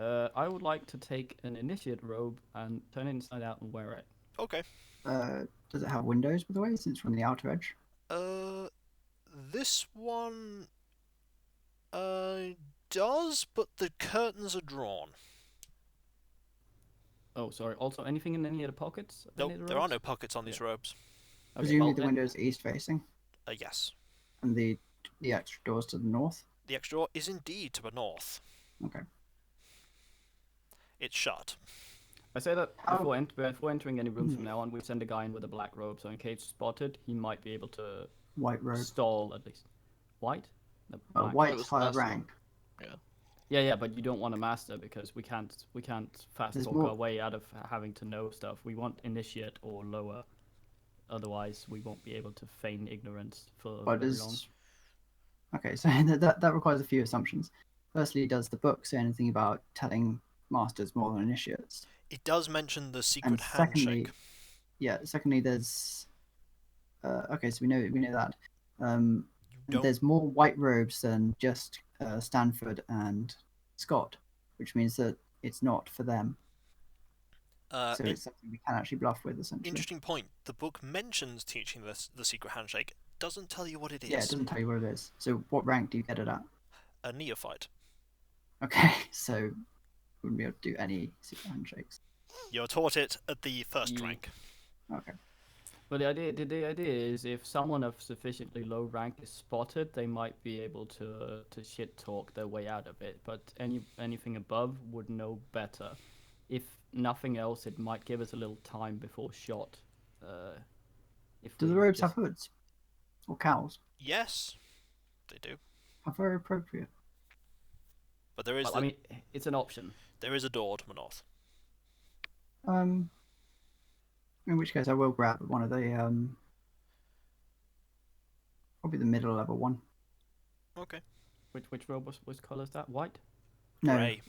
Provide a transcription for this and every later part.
I would like to take an initiate robe and turn it inside out and wear it. Okay. Does it have windows, by the way, since we're on the outer edge? This one does, but the curtains are drawn. Oh, sorry. Also, anything in any of the pockets? Of Nope, any of the there are robes? no pockets on these robes. Okay, Presumably well, the windows are east facing, Yes. and the extra doors to the north. The extra door is indeed to the north. Okay. It's shut. I say that before entering any rooms from now on, we send a guy in with a black robe, so in case spotted, he might be able to White robe. stall at least. White? No, black. White's higher master. rank. Yeah, but you don't want a master because we can't fast There's talk more- our way out of having to know stuff. We want initiate or lower. Otherwise, we won't be able to feign ignorance for But very long. does... Okay, so that requires a few assumptions. Firstly, does the book say anything about telling masters more than initiates? It does mention the secret And secondly, handshake. secondly, there's okay, so we know that. Don't- There's more white robes than just Stanford and Scott, which means that it's not for them. So it's something we can actually bluff with, essentially. Interesting point. The book mentions teaching the secret handshake. Doesn't tell you what it is. Yeah, it doesn't tell you what it is. So what rank do you get it at? A neophyte. Okay, so wouldn't be able to do any secret handshakes. You're taught it at the first rank. Okay. But the idea is if someone of sufficiently low rank is spotted, they might be able to shit talk their way out of it. But anything above would know better. If nothing else, it might give us a little time before shot. Do the robes have hoods or cowls? Yes, they do. How very appropriate. But there is. Well, I mean, it's an option. There is a door to the north. In which case, I will grab one of the probably the middle level one. Okay. Which robe was colour is that? White? No, Grey.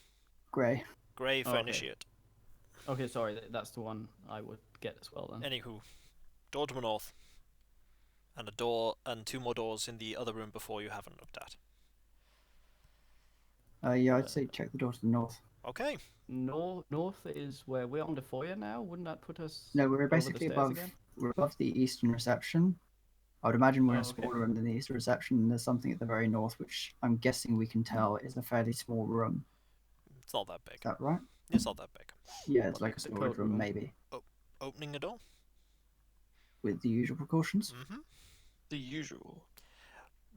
grey. Grey for okay. initiate. Okay, sorry, that's the one I would get as well then. Anywho, door to the north. And a door and two more doors in the other room before you haven't looked at. Yeah, I'd say check the door to the north. Okay. North is where we're on the foyer now. Wouldn't that put us? No, we're over the basically stairs above. again? We're above the eastern reception. I would imagine we're in a okay. smaller room than the eastern reception. And there's something at the very north, which I'm guessing we can tell is a fairly small room. It's not that big. Is that right? It's not that big. Yeah, it's What, like a the storage code room, room? maybe, Opening a door. with the usual precautions. Mm-hmm. The usual.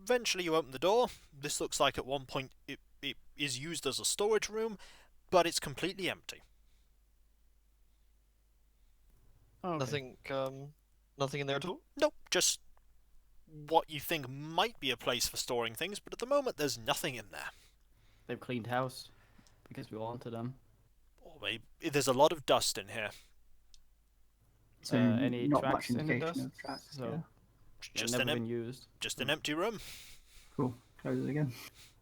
Eventually you open the door. This looks like at one point it is used as a storage room, but it's completely empty. Oh, okay. Nothing in there at all. Nope, just what you think might be a place for storing things, but at the moment there's nothing in there. They've cleaned house because we wanted them. Or maybe there's a lot of dust in here. So any not tracks much in the indication dust? of tracks. So Yeah. they've Just never an been used. just an empty room. Cool. Close it again.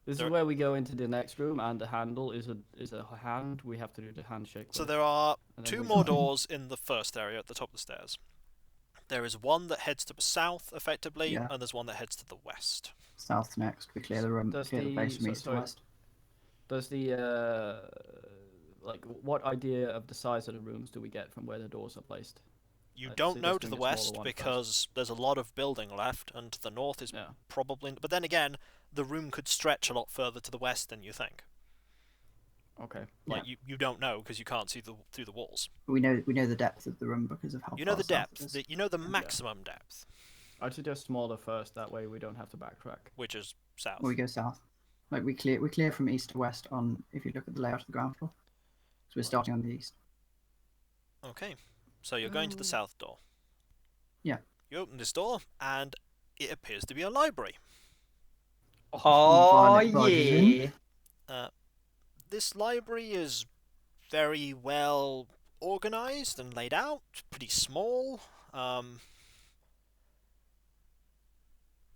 This There- is where we go into the next room, and the handle is a hand. We have to do the handshake. So with. there are And then two we more go in. doors in the first area at the top of the stairs. There is one that heads to the south, effectively, Yeah. and there's one that heads to the west. South next. We clear the room. Does Clear the place from so- east to sorry. west. Does the like what idea of the size of the rooms do we get from where the doors are placed? You I'd don't know suggest to doing the a smaller west one first. because there's a lot of building left, and to the north is Yeah. probably. But then again, the room could stretch a lot further to the west than you think. Okay. Like you don't know because you can't see through the walls. We know the depth of the room because of how You know far the south it depth. is. You know the maximum depth, I'd suggest smaller first. That way we don't have to backtrack. which is south. Or we go south. Like we clear from east to west on. If you look at the layout of the ground floor. So we're starting on the east. Okay, so you're going to the south door. Yeah. You open this door, and it appears to be a library. Oh Violet barges in. yeah. This library is very well organized and laid out. It's pretty small.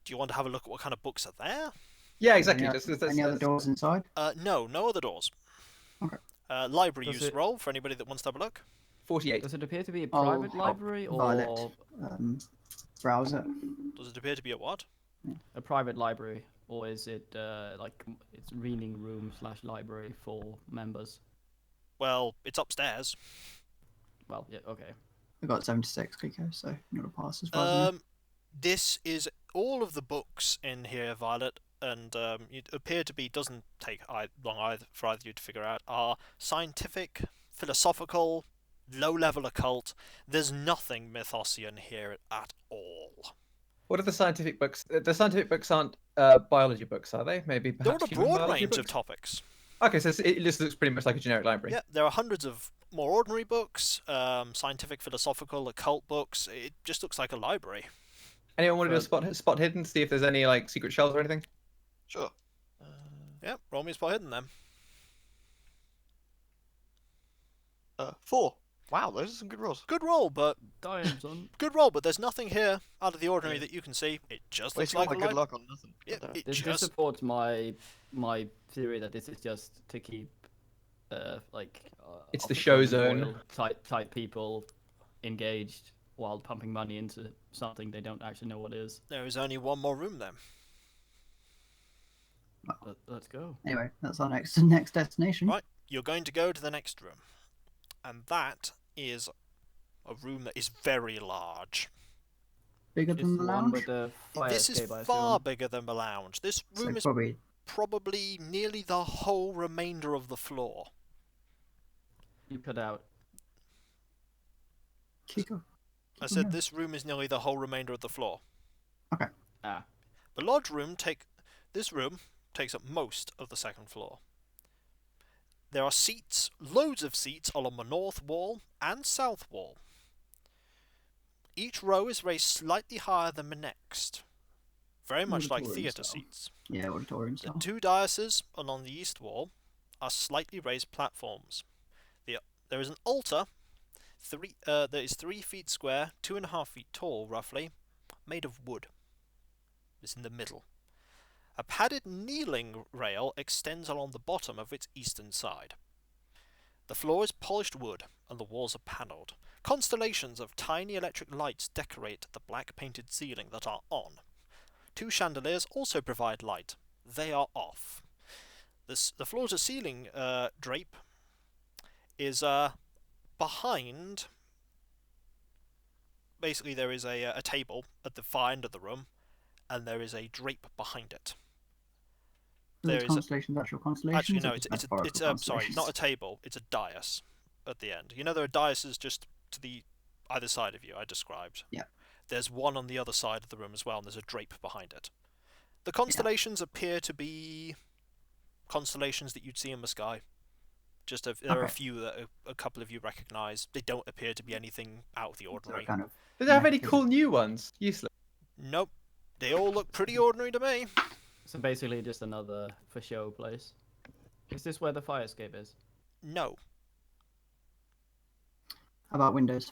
Do you want to have a look at what kind of books are there? Yeah, exactly. Any other doors inside? No other doors. Okay. Library Does use it- roll for anybody that wants to have a look. 48. Does it appear to be a I'll private help library or Violet browser. Does it appear to be a what? a private library? or is it like it's reading room / library for members? Well, it's upstairs. Well, yeah, okay. I got 76, Kiko, so not a pass as far as I know. This is all of the books in here, Violet, and it appear to be, doesn't take long either for either of you to figure out, are scientific, philosophical, low-level occult. There's nothing Mythosian here at all. What are the scientific books? The scientific books aren't biology books, are they? Maybe There are perhaps a human broad biology range of books? topics. Okay, so it just looks pretty much like a generic library. Yeah, there are hundreds of more ordinary books, scientific, philosophical, occult books. It just looks like a library. Anyone want to do a spot hidden, see if there's any like secret shells or anything? Sure. Yeah, roll me a spot hidden then. 4. Wow, those are some good rolls. Good roll, but Damn, son. good roll, but there's nothing here out of the ordinary that you can see. It just looks Wasting all like my a good luck on nothing. Yeah, But, it This just supports my theory that this is just to keep It's the officer show and zone. royal type people engaged while pumping money into something they don't actually know what it is. there is only one more room then. Let's go. Anyway, that's our next destination. Right, you're going to go to the next room, and that is a room that is very large. Bigger It's than the the one lounge. with the fire This is escape, I far assume. bigger than the lounge. This So room is probably probably nearly the whole remainder of the floor. You cut out. Kiko. I said this room is nearly the whole remainder of the floor. Okay. Ah. The lodge room this room takes up most of the second floor. There are seats, loads of seats along the north wall and south wall. Each row is raised slightly higher than the next, very much like Auditorium theatre style. seats. Yeah, auditorium The style. two daises along the east wall are slightly raised platforms. There is an altar, that is 3 feet square, 2.5 feet tall, roughly, made of wood. It's in the middle. A padded kneeling rail extends along the bottom of its eastern side. The floor is polished wood, and the walls are panelled. Constellations of tiny electric lights decorate the black painted ceiling that are on. 2 chandeliers also provide light. They are off. The floor to ceiling drape is behind. Basically, there is a table at the far end of the room, and there is a drape behind it. Are these There is constellations actual constellations? Actually, no, or it's just sorry, metaphorical not a table. It's a dais at the end. You know, there are daises just to the either side of you. I described. Yeah. There's one on the other side of the room as well, and there's a drape behind it. The constellations appear to be constellations that you'd see in the sky. There are a few that a couple of you recognise. They don't appear to be anything out of the So ordinary. kind of Do they have any Method. cool new ones? Useless. Nope. They all look pretty ordinary to me. So basically, just another for show place. Is this where the fire escape is? No. How about windows?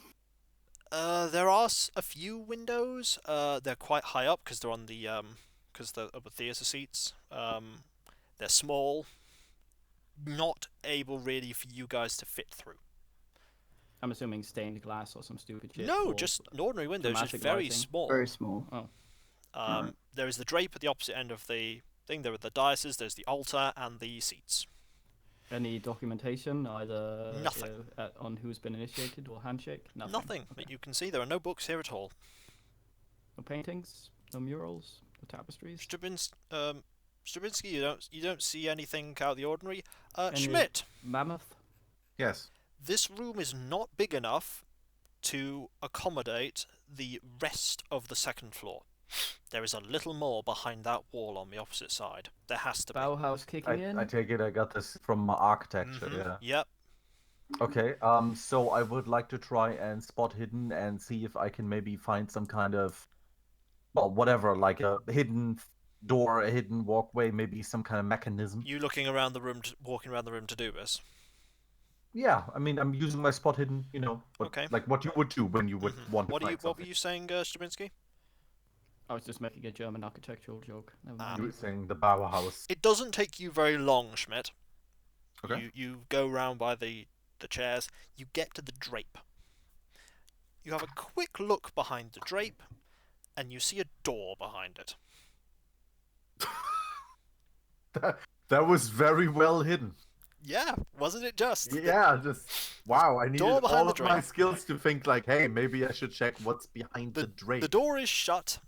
There are a few windows. They're quite high up because they're on the of the theatre seats. They're small, not able really for you guys to fit through. I'm assuming stained glass or some stupid shit. No, or just an ordinary window, just dramatic very lighting. small. Very small. Oh, There is the drape at the opposite end of the thing. There are the daises. There's the altar and the seats. any documentation either Nothing. On who's been initiated or handshake? Nothing. Nothing Okay. that you can see. There are no books here at all. No paintings, no murals, no tapestries. Stribinski, you don't see anything out of the ordinary. Any Schmidt, Mammoth. Yes. this room is not big enough to accommodate the rest of the second floor. There is a little more behind that wall on the opposite side. There has to be. Bauhaus kicking in. I take it I got this from architecture, Mhm, yeah. Yep. Okay, so I would like to try and spot hidden and see if I can maybe find some kind of, well, whatever, like a hidden door, a hidden walkway, maybe some kind of mechanism. You looking around the room, walking around the room to do this. Yeah, I mean, I'm using my spot hidden, Okay. like what you would do when you would Mhm. want to What find were something. you saying, Strabinski? I was just making a German architectural joke. Never Ah. mind. You were saying the Bauhaus. It doesn't take you very long, Schmidt. Okay. You go round by the chairs. You get to the drape. You have a quick look behind the drape, and you see a door behind it. That was very well hidden. Yeah, wasn't it just? Yeah, just wow. I needed door behind all the of my drain. skills to think like, hey, maybe I should check what's behind the drain. The door is shut.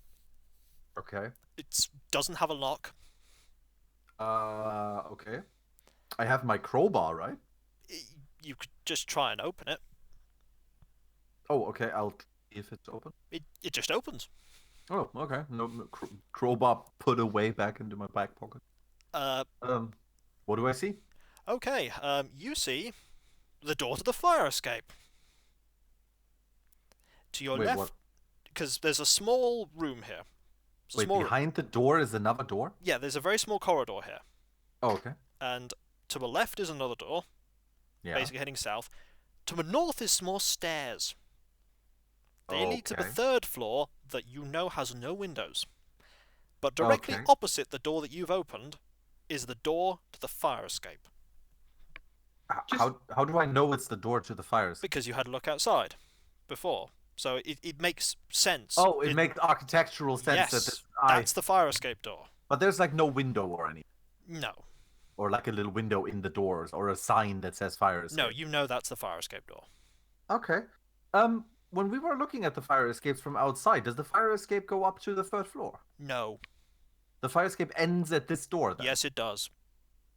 Okay. It doesn't have a lock. Okay. I have my crowbar, right? You could just try and open it. Oh, okay. I'll see if it's open. It just opens. Oh, okay. No, crowbar put away back into my back pocket. What do I see? Okay. You see the door to the fire escape. To your Wait, left, what? because there's a small room here. Wait, behind the door is another door? Yeah, there's a very small corridor here. Oh, okay. And to the left is another door, Yeah. basically heading south. To the north is more stairs. They lead to the Okay. 3rd floor that you know has no windows. But directly Okay. opposite the door that you've opened is the door to the fire escape. How do I know it's the door to the fire escape? Because you had a look outside before. So it makes sense. Oh, it makes architectural sense yes, that this, that's the fire escape door. But there's like no window or anything. No. Or like a little window in the doors or a sign that says fire escape. No, you know that's the fire escape door. Okay. When we were looking at the fire escapes from outside, does the fire escape go up to the 3rd floor? No. The fire escape ends at this door then? Yes, it does.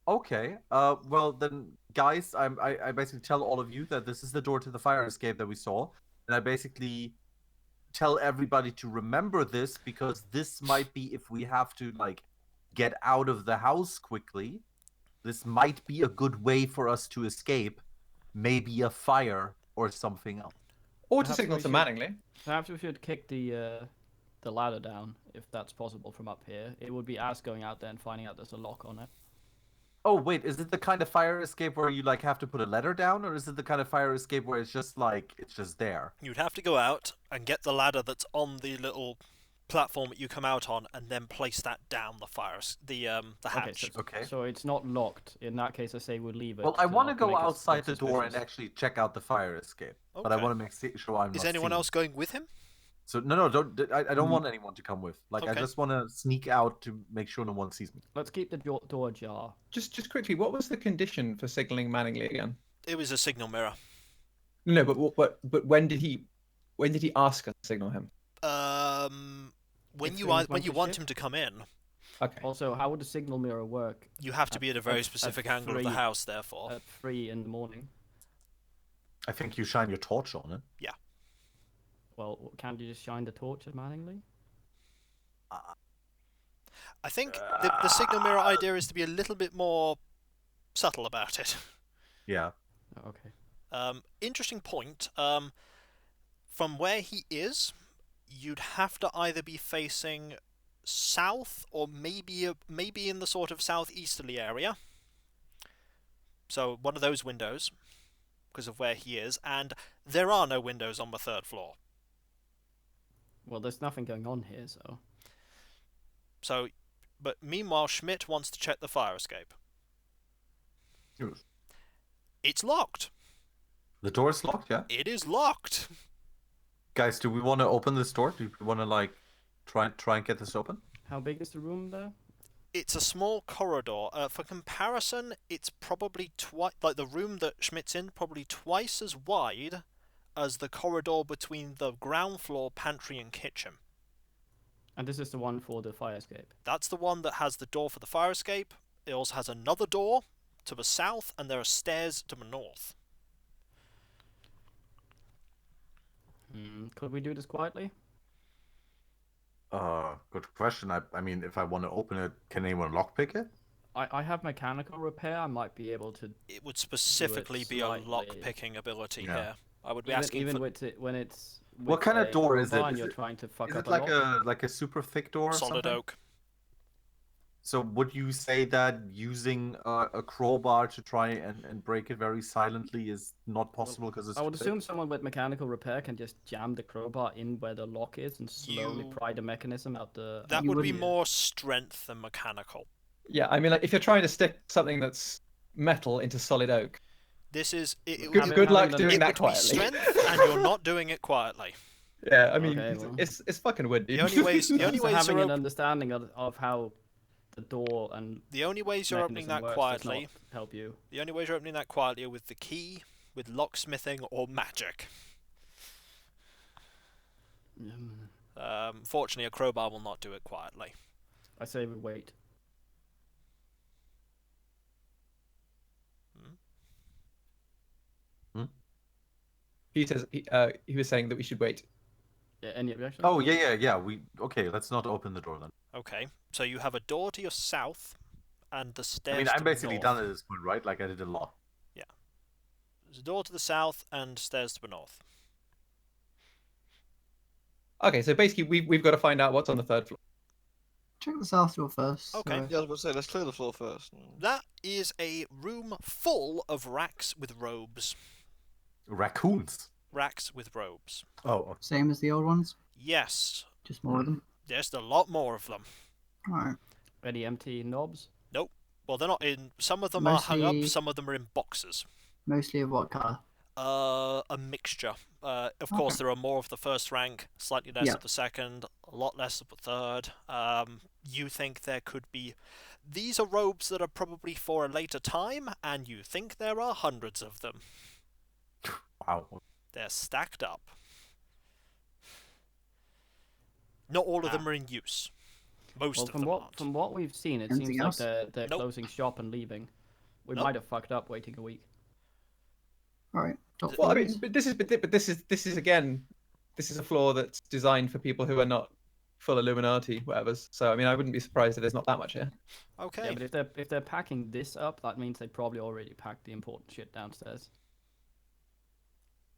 Okay. Well then, guys, I basically tell all of you that this is the door to the fire escape that we saw, and I basically tell everybody to remember this because this might be if we have to like get out of the house quickly. This might be a good way for us to escape, maybe a fire or something else. Or to Perhaps signal we to should- Mattingly. Perhaps we should kick the ladder down if that's possible from up here. It would be us going out there and finding out there's a lock on it. Oh wait, is it the kind of fire escape where you like have to put a ladder down, or is it the kind of fire escape where it's just like it's just there? You'd have to go out and get the ladder that's on the little platform that you come out on, and then place that down the hatch. Okay. So it's not locked. In that case, I say we leave it. Well, I want to not go make us outside look the door and suspicious. actually check out the fire escape, but I Okay. want to make sure I'm Is not anyone seen. else going with him? So no, don't. I don't want anyone to come with. Like, I Okay. just want to sneak out to make sure no one sees me. Let's keep the door ajar. Just quickly, what was the condition for signaling Mattingly again? It was a signal mirror. No, but when did he ask us to signal him? When If you things when went you to want shit? him to come in, Okay. Also, how would the signal mirror work you have to be at a very at specific angle of the 3 house. Therefore, at 3 in the morning? I think you shine your torch on it. Well, can't you just shine the torch at Mattingly? I think the signal mirror idea is to be a little bit more subtle about it. Yeah. Oh, okay. Interesting point. From where he is, you'd have to either be facing south or maybe in the sort of southeasterly area. So one of those windows, because of where he is, and there are no windows on the 3rd floor. Well, there's nothing going on here, so. So, but meanwhile, Schmidt wants to check the fire escape. Yes. It's locked. The door's locked. Yeah. It is locked. Guys, do we want to open this door? Do we want to like try and get this open? How big is the room there? It's a small corridor. For comparison, it's probably like the room that Schmidt's in, probably twice as wide as the corridor between the ground floor pantry and kitchen. And this is the one for the fire escape. That's the one that has the door for the fire escape. It also has another door to the south, and there are stairs to the north. Could we do this quietly? Good question. I mean, if I want to open it, can anyone lockpick it? I have mechanical repair. I might be able to. It would specifically be a slightly. lock-picking ability Yeah. here. I would be Even, asking even for with it when it's. What with kind of a door is it? crowbar and Is you're it- trying to fuck Is up it like lock? a super thick door or solid something? oak. So would you say that using a crowbar to try and break it very silently is not possible because it's I would too thick? assume someone with mechanical repair can just jam the crowbar in where the lock is and slowly You- pry the mechanism out the. That You would be wouldn't- more strength than mechanical. Yeah, I mean, like, if you're trying to stick something that's metal into solid oak, This is it. It good, would, good luck having doing it that would be quietly. strength, and you're not doing it quietly. Yeah, I mean, Okay, well. it's fucking wood, dude. The only ways So to having an open understanding of how the door and The only ways you're opening mechanism that works does quietly, not help you. the only ways you're opening that quietly are with the key, with locksmithing, or magic. Fortunately, a crowbar will not do it quietly. I say we wait. He says he was saying that we should wait. Yeah, any objections? Oh yeah. Okay, let's not open the door then. Okay, so you have a door to your south, and the stairs. I mean, to I'm the basically north. done at this point, right? Like I did a lot. There's a door to the south and stairs to the north. Okay, so basically we've got to find out what's on the third floor. Check the south door first. Okay. So Yeah, I was about to say, let's clear the floor first. That is a room full of racks with robes. Raccoons. Racks with robes. Oh, same as the old ones, Yes, just more of them. there's a lot more of them. Alright. Any empty knobs? Well, they're not in. Some of them are hung up. Mostly- Some of them are in boxes. Mostly of what colour? A mixture. Of course, there are more of the first rank, slightly less Yeah. of the second, a lot less of the third. You think there could be. These are robes that are probably for a later time, and you think there are hundreds of them. wow. They're stacked up. Not all of them are in use. Most Well, of from them what aren't. from what we've seen, it Anything seems like else? they're Nope. closing shop and leaving. We Nope. might have fucked up waiting a week. Alright. Top Well, I floors. mean, but this is again, this is a floor that's designed for people who are not full Illuminati, whatever. So I mean, I wouldn't be surprised if there's not that much here. Okay. Yeah, but if they're packing this up, that means they probably already packed the important shit downstairs.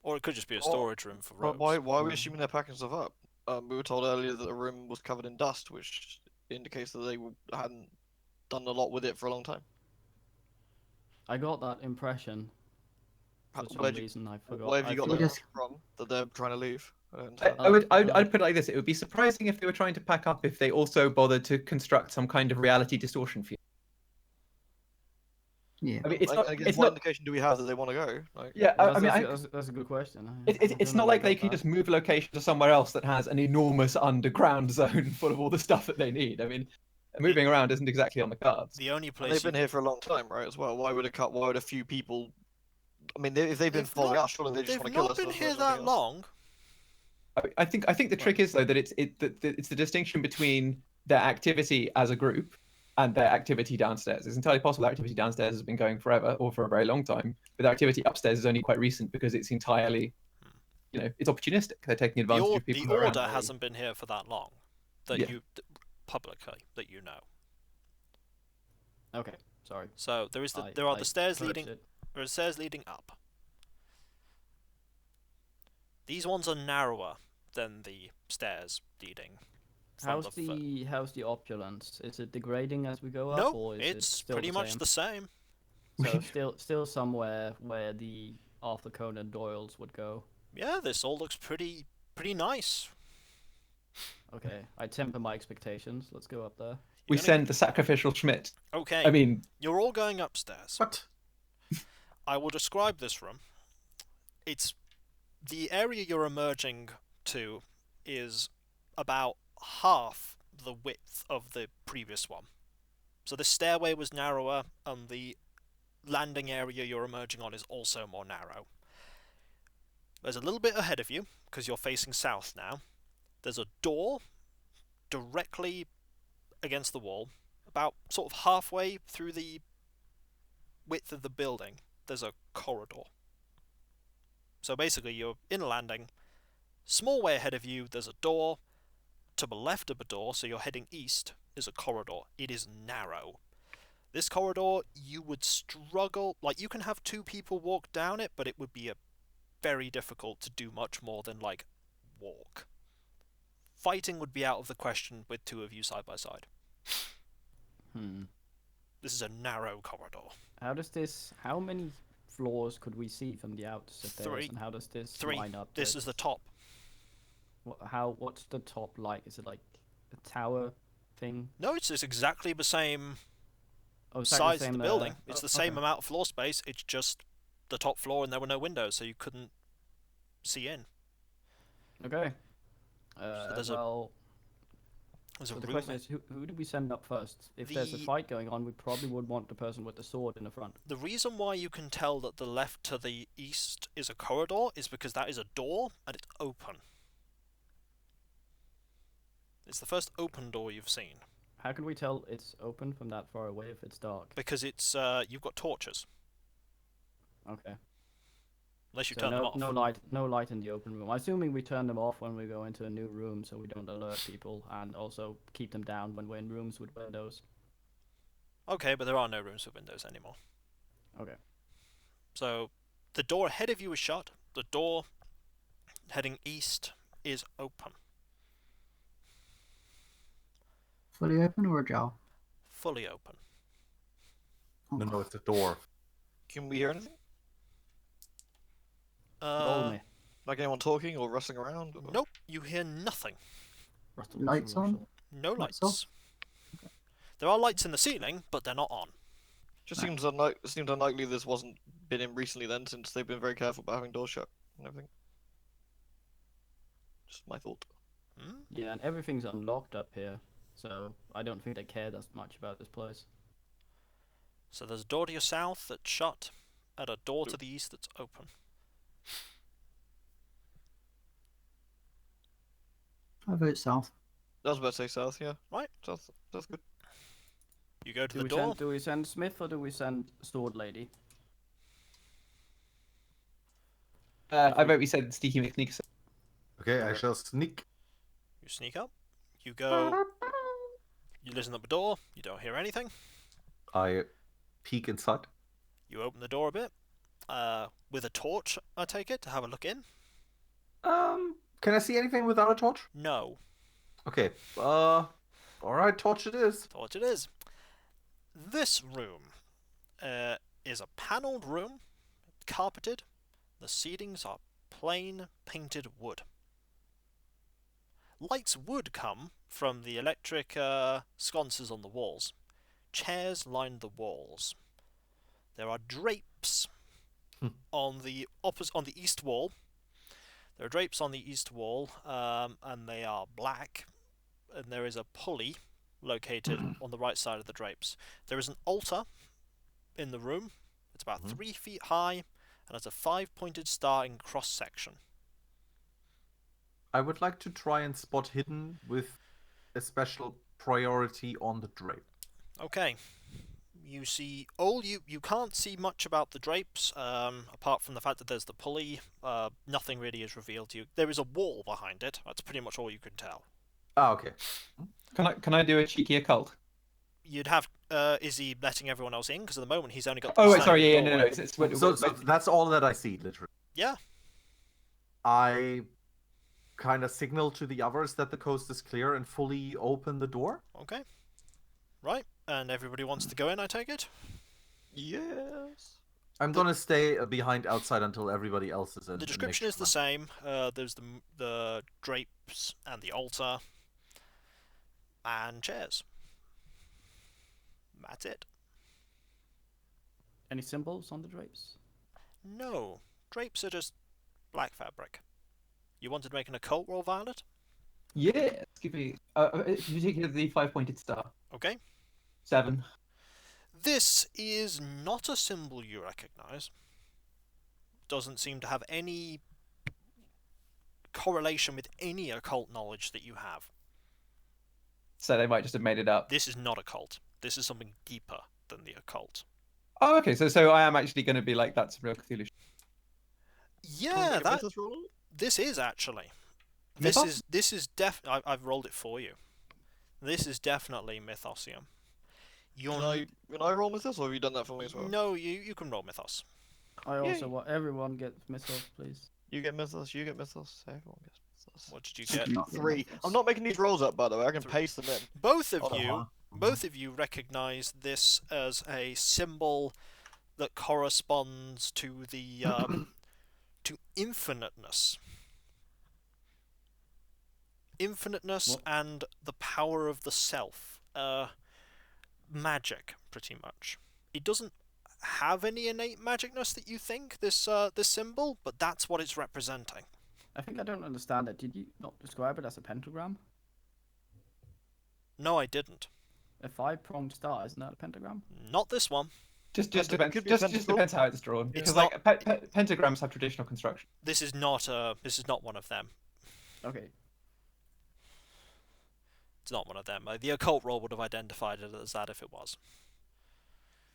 Or it could just be a Or- storage room for robes. Why are we assuming they're packing stuff up? We were told earlier that the room was covered in dust, which indicates that they hadn't done a lot with it for a long time. I got that impression. For some Where'd you- reason, I forgot. Where have I you got feel that just- from? That they're trying to leave? I'd put it like this: it would be surprising if they were trying to pack up if they also bothered to construct some kind of reality distortion field. Yeah. I mean, it's not. I guess It's what not. indication do we have that they want to go? Like, Yeah, Well, I mean, that's a good question. it's not like they can just move location to somewhere else that has an enormous underground zone full of all the stuff that they need. I mean, moving around isn't exactly on the cards. The only and place they've been here for a long time, right? As well. Why would a few people? I mean, if they've been They've following not- us, surely they just they've want to kill not us. been that's here what that else. long. I think the trick is though that it's the distinction between their activity as a group and their activity downstairs. It's entirely possible their activity downstairs has been going forever or for a very long time, but their activity upstairs is only quite recent because it's entirely, it's opportunistic. They're taking The, advantage of people who are around. order hasn't been here for that long. That Yeah. publicly that you know. Okay, sorry. So there is I the stairs cursed leading. it. There are stairs leading up. These ones are narrower than the stairs leading. from How's the how's the opulence? Is it degrading as we go up, No, or is it it's still pretty the much same? the same. So still somewhere where the Arthur Conan Doyles would go. Yeah, this all looks pretty nice. Okay, I temper my expectations. Let's go up there. We You're gonna- send the sacrificial Schmidt. Okay, I mean, you're all going upstairs. What? I will describe this room. It's the area you're emerging to is about half the width of the previous one. So the stairway was narrower, and the landing area you're emerging on is also more narrow. There's a little bit ahead of you, because you're facing south now. There's a door directly against the wall, about sort of halfway through the width of the building. There's a corridor. So basically, you're in a landing. Small way ahead of you, there's a door. To the left of the door, so you're heading east, is a corridor. It is narrow. This corridor, you would struggle. Like, you can have two people walk down it, but it would be very difficult to do much more than, like, walk. Fighting would be out of the question with two of you side by side. This is a narrow corridor. How many floors could we see from the outstairs, Three. and how does this Three. line up? This is the top. What's the top like? Is it like a tower thing? No, it's just exactly the same Oh, it's exactly size of the same, building. It's the same okay. amount of floor space. It's just the top floor, and there were no windows, so you couldn't see in. Okay. there's a- Well, There's So a the room. question is, who do we send up first? If there's a fight going on, we probably would want the person with the sword in the front. The reason why you can tell that the left to the east is a corridor is because that is a door and it's open. It's the first open door you've seen. How can we tell it's open from that far away if it's dark? Because it's you've got torches. Okay. Unless you So turn them off. no light in the open room. Assuming we turn them off when we go into a new room, so we don't alert people, and also keep them down when we're in rooms with windows. Okay, but there are no rooms with windows anymore. Okay. So the door ahead of you is shut. The door heading east is open. Fully open or ajar? Fully open. No, it's a door. Can we hear anything? Roll me. Like anyone talking or rustling around? Or... Nope, you hear nothing. Lights on? No Lights lights. off? There are lights in the ceiling, but they're not on. Just seems unlikely this wasn't been in recently then, since they've been very careful about having doors shut and everything. Just my thought. Hmm? Yeah, and everything's unlocked up here, so I don't think they care that much about this place. So there's a door to your south that's shut, and a door to the east that's open. I vote south. I was about to say south, yeah. Right. South, that's good. You go to the door. Do we send Smith or do we send Sword Lady? I vote we said Sneaky McSneak. Okay, I shall sneak. You sneak up. You go. You listen at the door. You don't hear anything. I peek inside. You open the door a bit. With a torch, I take it, to have a look in. Can I see anything without a torch? No. Okay. Alright, torch it is. Torch it is. This room is a panelled room, carpeted. The ceilings are plain painted wood. Lights would come from the electric sconces on the walls. Chairs line the walls. There are drapes on the east wall. There are drapes on the east wall, and they are black. And there is a pulley located on the right side of the drapes. There is an altar in the room. It's about 3 feet high, and has a 5-pointed star in cross section. I would like to try and spot hidden with a special priority on the drape. Okay. You see you can't see much about the drapes, apart from the fact that there's the pulley. Nothing really is revealed to you. There is a wall behind it. That's pretty much all you can tell. Ah, okay. Can I do a cheeky occult? You'd have. Is he letting everyone else in? Because at the moment he's only got. Oh, the wait, sorry, standing no. doorway. So that's all that I see, literally. Yeah. I kind of signal to the others that the coast is clear and fully open the door. Okay. Right. And everybody wants to go in, I take it? Yes. I'm gonna stay behind outside until everybody else is in. The description is the same. There's the drapes and the altar and chairs. That's it. Any symbols on the drapes? No. Drapes are just black fabric. You wanted to make an occult roll, Violet? Yeah, give me. Particularly the 5-pointed star. Okay. 7. This is not a symbol you recognize. Doesn't seem to have any correlation with any occult knowledge that you have. So they might just have made it up. This is not occult. This is something deeper than the occult. Oh, okay. So I am actually going to be like, that's real Cthulhu. Yeah, this is actually. Mythos? This is I've rolled it for you. This is definitely Mythosium. Can I roll Mythos, or have you done that for me as well? No, you can roll Mythos. I also want everyone get Mythos, please. You get Mythos, everyone gets Mythos. What did you get? Not 3. Mythos. I'm not making these rolls up, by the way. I can 3. paste them in. Both of Oh, you recognize this as a symbol that corresponds to the to infiniteness. Infiniteness What? and the power of the self. Magic, pretty much. It doesn't have any innate magicness that you think, this symbol, but that's what it's representing. I think I don't understand it. Did you not describe it as a pentagram? No, I didn't. A 5-pronged star, isn't that a pentagram? Not this one. Just Could be just pentacle. depends how it's drawn. It's Because like pentagrams have traditional construction. This is not one of them. Okay. It's not one of them. The occult roll would have identified it as that if it was.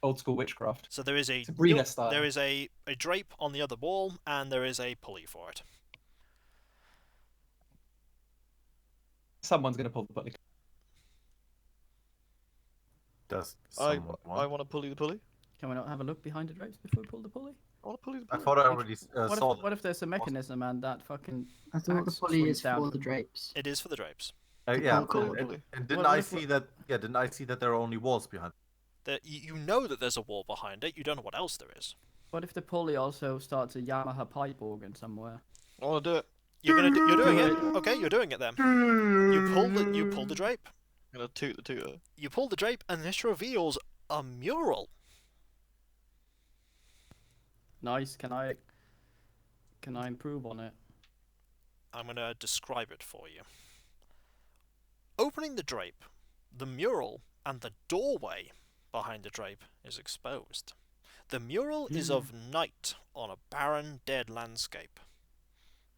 Old school witchcraft. So there is a Sabrina style. there is a drape on the other wall, and there is a pulley for it. Someone's gonna pull the pulley. Does I someone want? want to pulley the pulley. Can we not have a look behind the drapes before we pull the pulley? I want to pulley the I pulley. thought I already What saw if, what if there's a mechanism and that fucking... I thought the axe pulley swings is down? for the drapes. It is for the drapes. yeah, pull the and, pulley. and didn't What I if see that? Yeah, didn't I see that there are only walls behind? You know that there's a wall behind it. You don't know what else there is. What if the pulley also starts a Yamaha pipe organ somewhere? I want to do it. You're doing it. Okay, you're doing it then. You pull the drape. I'm gonna toot the tooter. You pull the drape, and this reveals a mural. Nice. Can I improve on it? I'm gonna describe it for you. Opening the drape, the mural and the doorway behind the drape is exposed. The mural is of night on a barren, dead landscape.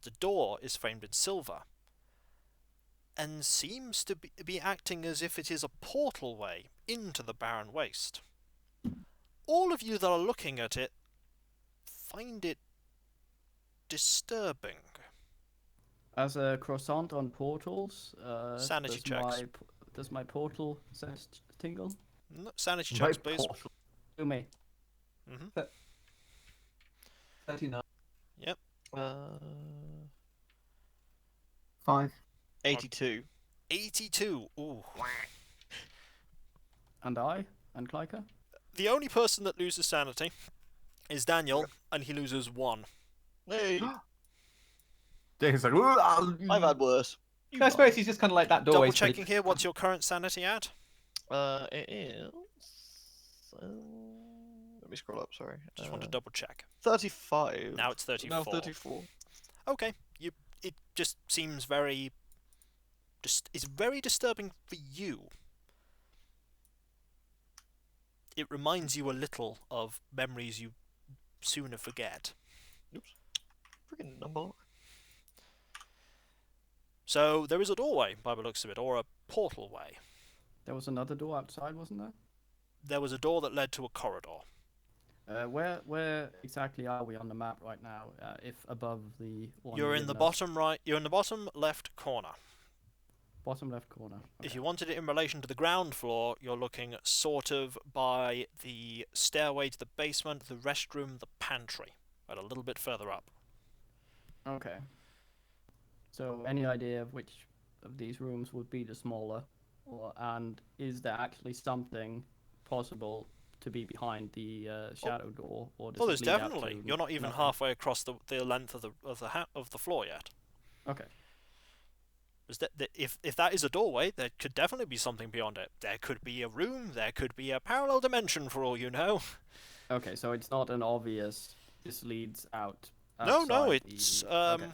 The door is framed in silver and seems to be acting as if it is a portal way into the barren waste. All of you that are looking at it find it disturbing. As a croissant on portals, Sanity checks. Does my portal sense tingle? No, sanity My checks, please. portal. Do me. 39. Uh, 5. 82. 82. Ooh. And I? And Kleika? The only person that loses sanity is Daniel, and he loses 1. Hey, James like, I've had worse. I suppose he's just kind of like that doorway. Double checking here, what's your current sanity at? It is. Let me scroll up. Sorry. Just want to double check. 35. Now it's 34. Now 34. Okay, it just seems very... it's very disturbing for you. It reminds you a little of memories you sooner forget. Oops. Freaking number lock. So there is a doorway, by the looks of it, or a portal way. There was another door outside, wasn't there? There was a door that led to a corridor. Where exactly are we on the map right now? If above the one. You're in the bottom right. You're in the bottom left corner. Bottom left corner. If you wanted it in relation to the ground floor, you're looking sort of by the stairway to the basement, the restroom, the pantry, but a little bit further up. Okay. So, any idea of which of these rooms would be the smaller, and is there actually something possible to be behind the shadow door, or does Oh, it there's lead out definitely. to You're not even nothing? halfway across the length of the floor yet. Okay. If that is a doorway, there could definitely be something beyond it. There could be a room. There could be a parallel dimension, for all you know. Okay, so it's not an obvious. This leads out. No, outside it's okay.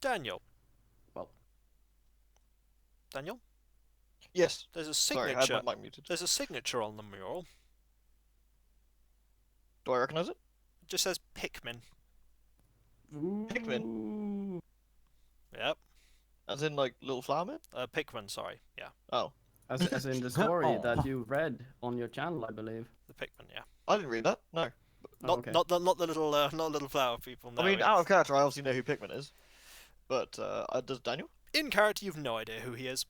Daniel. Well. Daniel. Yes. There's a Sorry, I signature. had my mic muted. There's a signature on the mural. Do I recognize it? It just says Pikmin. Pikmin? Yep. As in, like, little flower man? Pikmin. Sorry. Yeah. Oh. As in the story that you read on your channel, I believe. The Pikmin. Yeah. I didn't read that. No. Not okay. not the little flower people. No, I mean, out of character, I obviously know who Pikmin is. But, does Daniel? in character, you've no idea who he is.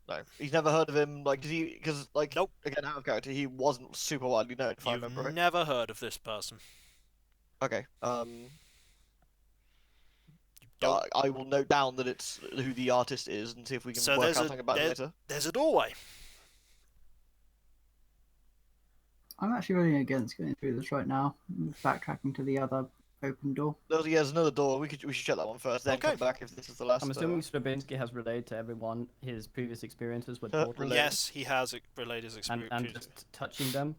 No. He's never heard of him, like, because, like, Nope. again, out of character, he wasn't super widely known, if I You've remember right. never heard of this person. Okay, You don't. I will note down that it's who the artist is and see if we can So work there's out a- something about it later. There's a doorway. I'm actually really against going through this right now. Backtracking to the other open door. There's another door. We should check that one first, then Okay. come back if this is the last. I'm assuming Stribinski has relayed to everyone his previous experiences with Uh, portals. Yes, he has relayed his and experience. just touching them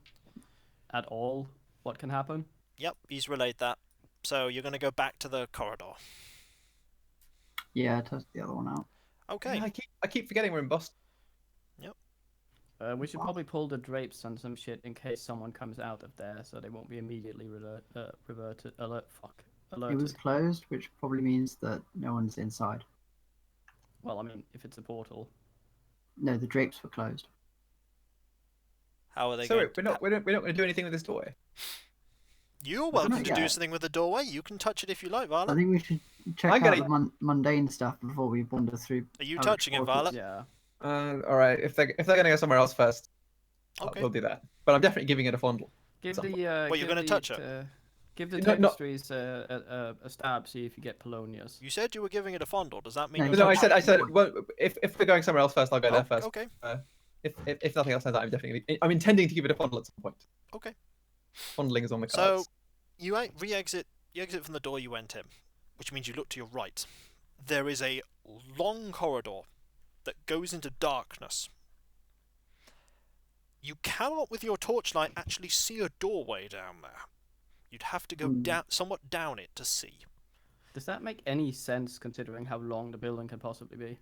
at all, what can happen? Yep, he's relayed that. So you're going to go back to the corridor. Yeah, test the other one out. Okay. Yeah, I keep forgetting we're in Boston. We should probably pull the drapes and some shit in case someone comes out of there, so they won't be immediately alerted. It was closed, which probably means that no one's inside. Well, I mean, if it's a portal. No, the drapes were closed. How are they So going? we're not going to do anything with this doorway. You're Well, welcome not to do yet. something with the doorway. You can touch it if you like, I Violet. think we should check I'm out gonna- the mundane stuff before we wander through. Are you other touching it, portals. Violet? Yeah. All right. If they're going to go somewhere else first, Okay. we'll do that. But I'm definitely giving it a fondle. Give Something. the. Well, you're give gonna the, touch it? Give the No, no. tapestries a stab. See if you get Polonius. You said you were giving it a fondle. Does that mean No, you're No, I touching said it? well, if they're going somewhere else first, I'll go there first. Okay. If nothing else turns out, I'm intending to give it a fondle at some point. Okay. Fondling is on the So, cards. you exit from the door you went in, which means you look to your right. There is a long corridor that goes into darkness. You cannot, with your torchlight, actually see a doorway down there. You'd have to go down, somewhat down it to see. Does that make any sense considering how long the building can possibly be?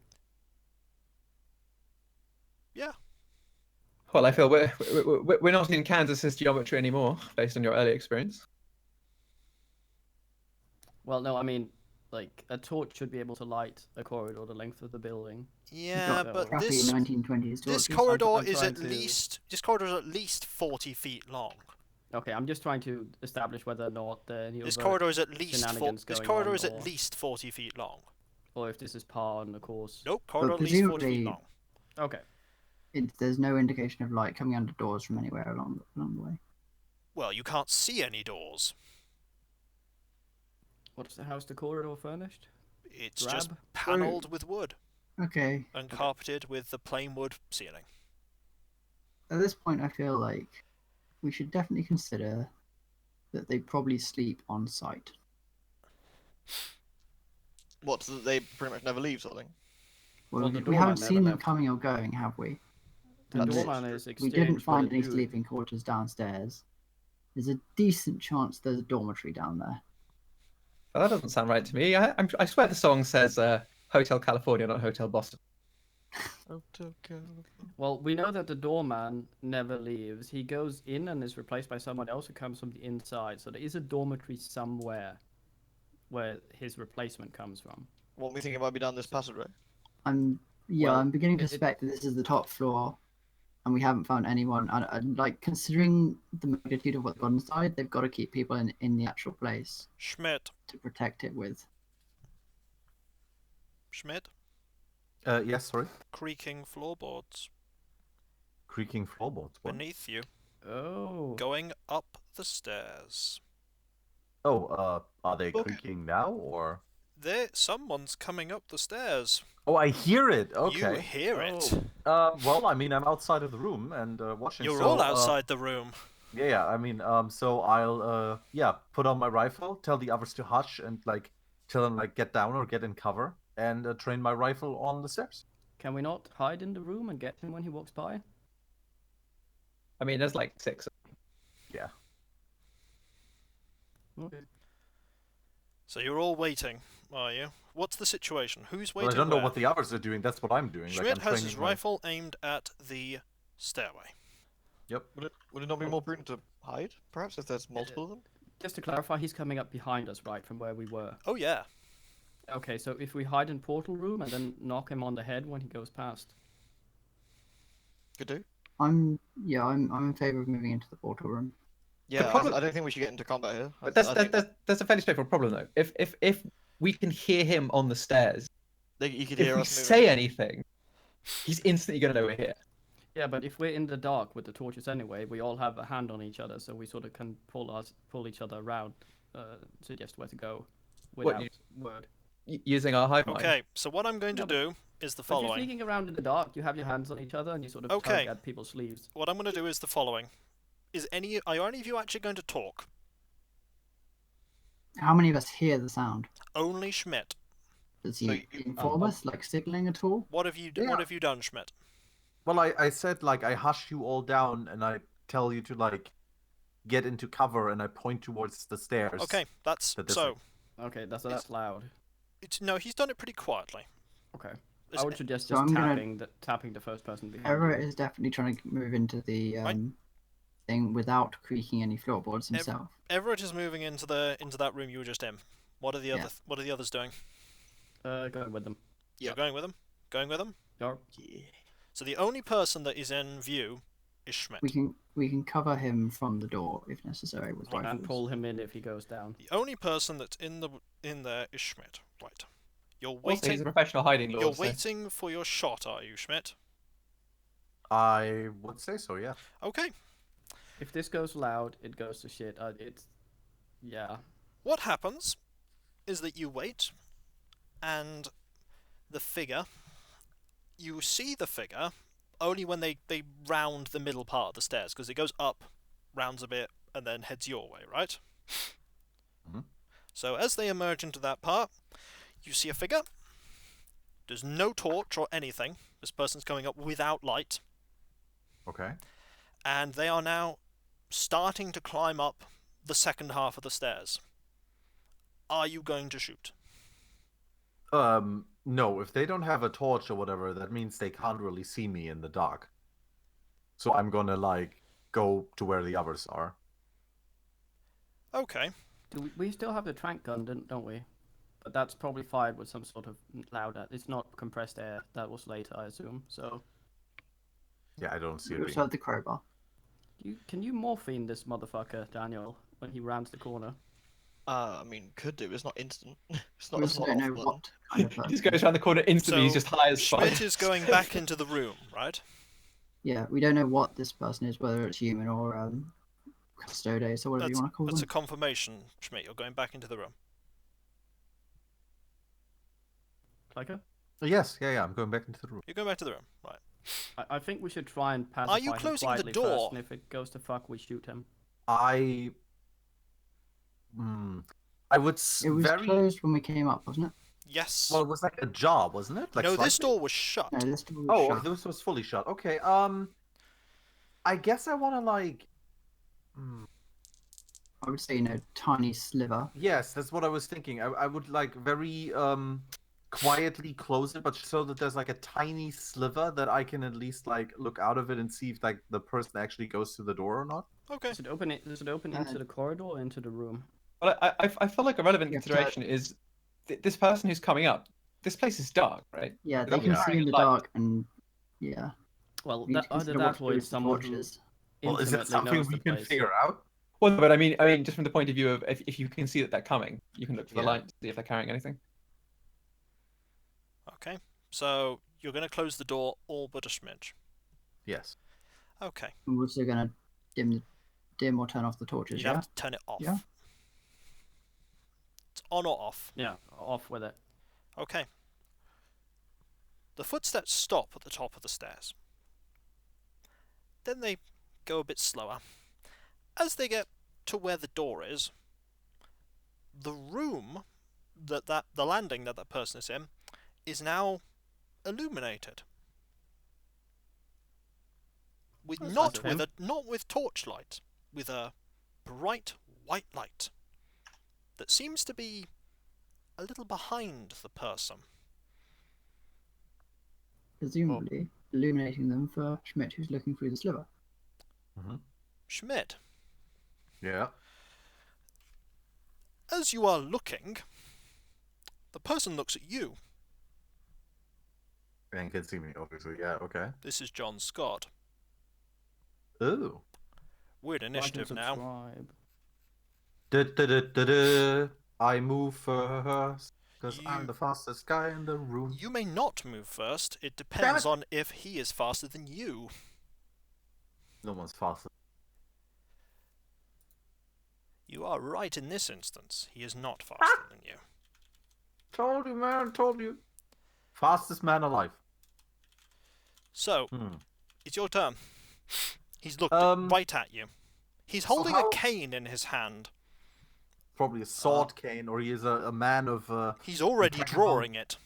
Yeah. Well, I feel we're not in Kansas's geometry anymore, based on your early experience. Well, no, I mean, like a torch should be able to light a corridor the length of the building. Yeah, got but Crappy this 1920s this torches. corridor I'm is trying at to- least 40 feet long. Okay, I'm just trying to establish whether or not any This other- corridor is at least shenanigans this going corridor on, is at or- least 40 feet long. or if this is par on the course. Nope, corridor at least 40 feet presumably- long. Okay. There's no indication of light coming under doors from anywhere along the way. Well, you can't see any doors. How's the corridor furnished? It's just Drab? panelled with wood Okay. and carpeted with the plain wood ceiling. At this point, I feel like we should definitely consider that they probably sleep on site. What? So that they pretty much never leave, sort of thing. Well, Well, the we doorman haven't never seen them left. coming or going, have we? The And doorman is we exchanged didn't with find a any dude. sleeping quarters downstairs. There's a decent chance there's a dormitory down there. Well, that doesn't sound right to me. I swear the song says Hotel California, not Hotel Boston. Well, we know that the doorman never leaves. He goes in and is replaced by someone else who comes from the inside. So there is a dormitory somewhere where his replacement comes from. What we think it might be down this passageway. I'm Well, I'm beginning to it- suspect that this is the top floor, and we haven't found anyone. And like considering the magnitude of what's got inside, they've got to keep people in the actual place Schmidt. to protect it with. Schmidt. Yes, sorry. Creaking floorboards Creaking floorboards. What? beneath you, Oh. going up the stairs. Oh, are they Okay. creaking now or? Someone's coming up the stairs. Oh, I hear it. You Okay. hear it. Well, I mean, I'm outside of the room and watching. You're so, all outside the room. Yeah. I mean, so I'll put on my rifle, tell the others to hush, and like tell them like get down or get in cover, and train my rifle on the stairs. Can we not hide in the room and get him when he walks by? I mean, there's like 6. Yeah. Okay. So you're all waiting, are you? What's the situation? Who's Well, waiting? I don't know where? what the others are doing. That's what I'm doing. Schmidt like, I'm has his training my- rifle aimed at the stairway. Yep. Would it not be more prudent to hide, perhaps, if there's multiple of them? Just to clarify, he's coming up behind us, right, from where we were. Oh yeah. Okay, so if we hide in portal room and then knock him on the head when he goes past. Could do. I'm in favor of moving into the portal room. Yeah, problem- I don't think we should get into combat here. But I think that's a fairly straightforward problem, though. If we can hear him on the stairs, you could if hear we us moving. say anything, he's instantly going to know we're here. Yeah, but if we're in the dark with the torches anyway, we all have a hand on each other, so we sort of can pull each other around, suggest where to go, What, without you- word. Using our hive mind. Okay, so what I'm going to Yeah, but- do is the If you're following. sneaking around in the dark, you have your hands on each other and you sort of Okay. tug at people's sleeves. What I'm going to do is the following. Are any of you actually going to talk? How many of us hear the sound? Only Schmidt. Does So he inform us, like signaling at all? What have you Yeah. What have you done, Schmidt? Well, I said like I hush you all down and I tell you to like get into cover and I point towards the stairs. Okay, that's But this so. Okay, that's loud. No, he's done it pretty quietly. Okay. I would suggest So just I'm gonna- tapping the first person behind Everett you. is definitely trying to move into the Right. thing without creaking any floorboards himself. Everett is moving into that room you were just in. What are the Yeah. others doing? Going with them. You're going with them? Going with them? You're... Yeah. So the only person that is in view is Schmidt. We can cover him from the door if necessary with And rifles. pull him in if he goes down. The only person that's in there is Schmidt. Right. You're Also, he's a waiting. professional hiding lord. You're so- waiting for your shot, are you, Schmidt? I would say so, yeah. Okay. If this goes loud, it goes to shit. Yeah. What happens is that you wait, and the figure. You see the figure only when they round the middle part of the stairs, because it goes up, rounds a bit, and then heads your way, right? Mhm. So as they emerge into that part, you see a figure. There's no torch or anything. This person's coming up without light, Okay. and they are now starting to climb up the second half of the stairs. Are you going to shoot? No, if they don't have a torch or whatever, that means they can't really see me in the dark. So I'm gonna, like, go to where the others are. Okay. We still have the trank gun, don't we? But that's probably fired with some sort of louder. It's not compressed air. That was later, I assume. So, Yeah, I don't see We it also being... have the crowbar. can you morphine this motherfucker, Daniel, when he rounds the corner? I mean, could do. It's not instant. It's We not. also don't know button. what kind of He person. just goes around the corner instantly. He's So, just high as fuck. Schmidt is going back into the room, right? Yeah, we don't know what this person is, whether it's human or custodes or whatever you want to call That's a them. confirmation, Schmidt. You're going back into the room. Like Yes, yeah, I'm going back into the room. You're going back to the room, right? I think we should try and pacify you him closing the quietly door? first, and if it goes to fuck, we shoot him. I would It was very... closed when we came up, wasn't it? Yes. Well, it was like a job, wasn't it? Like no, this slightly? door was shut. No, this door was Oh, shut. this was fully shut. Okay, I guess I want to, like... I would say, tiny sliver. Yes, that's what I was thinking. I would, like, very, quietly close it, but so that there's, like, a tiny sliver that I can at least, like, look out of it and see if, like, the person actually goes to the door or not. Okay. Does it open into the corridor or into the room? Well, I feel like a relevant You have to- consideration is this person who's coming up. This place is dark, right? Yeah, they They're can not see in the carrying light. dark, and yeah. Well, We need to either consider that what to or do it's with the someone who torches. Well, is that intimately something knows we the can place. figure out? Well, but I mean, just from the point of view of if you can see that they're coming, you can look for the Yeah. light to see if they're carrying anything. Okay. So you're going to close the door all but a smidge. Yes. Okay. And we're also gonna dim or turn off the torches. You'd Yeah. have to turn it off. Yeah. It's on or off. Yeah, off with it. Okay. The footsteps stop at the top of the stairs. Then they go a bit slower. As they get to where the door is, the room the landing that person is in is now illuminated. That's nice of him. Not with torchlight, with a bright white light that seems to be a little behind the person. Presumably illuminating them for Schmidt, who's looking through the sliver. Schmidt, Yeah. as you are looking, the person looks at you. And can see me, obviously. Yeah, okay. This is John Scott. Ooh. We're at Like and initiative now. subscribe. Da-da-da-da-da. I move first, because I'm You- the fastest guy in the room. You may not move first. It depends on if he is faster than you. No one's faster. You are right in this instance. He is not faster than you. Told you, man, told you. Fastest man alive. So, Hmm. it's your turn. He's looked Um, right at you. He's so holding how- a cane in his hand. Probably a sword cane, or he is a man of... He's already impeccable- drawing it.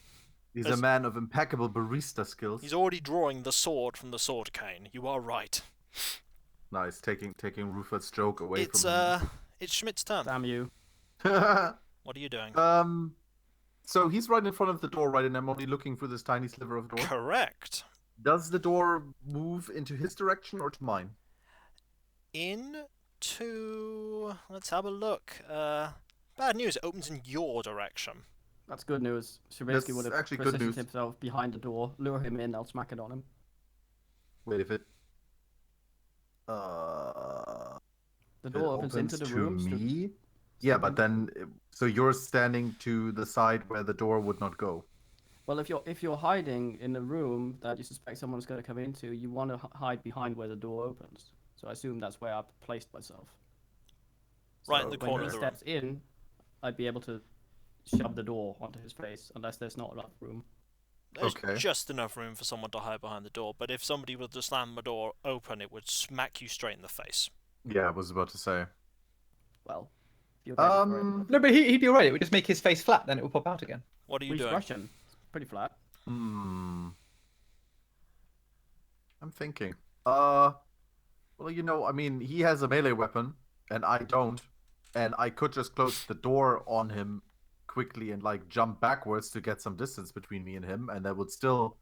He's As- a man of impeccable barista skills. He's already drawing the sword from the sword cane. You are right. Nice, taking Rupert's joke away It's from Schmidt's turn. Damn you. him. What are you doing? So he's right in front of the door, right? And I'm only looking for this tiny sliver of door. Correct. Does the door move into his direction or to mine? Let's have a look. Bad news, it opens in your direction. That's good news. Stribinski That's would have actually good positioned news. himself behind the door, lure him in, I'll smack it on him. Wait, if it... The it door opens into the to room. me? Yeah, but then... So you're standing to the side where the door would not go. Well, if you're hiding in a room that you suspect someone's going to come into, you want to hide behind where the door opens. So I assume that's where I've placed myself. Right in the when corner he of the room. steps in, I'd be able to shove the door onto his face, unless there's not enough room. There's Okay. just enough room for someone to hide behind the door, but if somebody were to slam the door open, it would smack you straight in the face. Yeah, I was about to say. Well, if you're ready for it. No, but he'd be alright. It would just make his face flat, then it would pop out again. What are you He's doing? Russian. It's pretty flat. I'm thinking. Well, I mean, he has a melee weapon, and I don't. And I could just close the door on him quickly and, like, jump backwards to get some distance between me and him, and that would still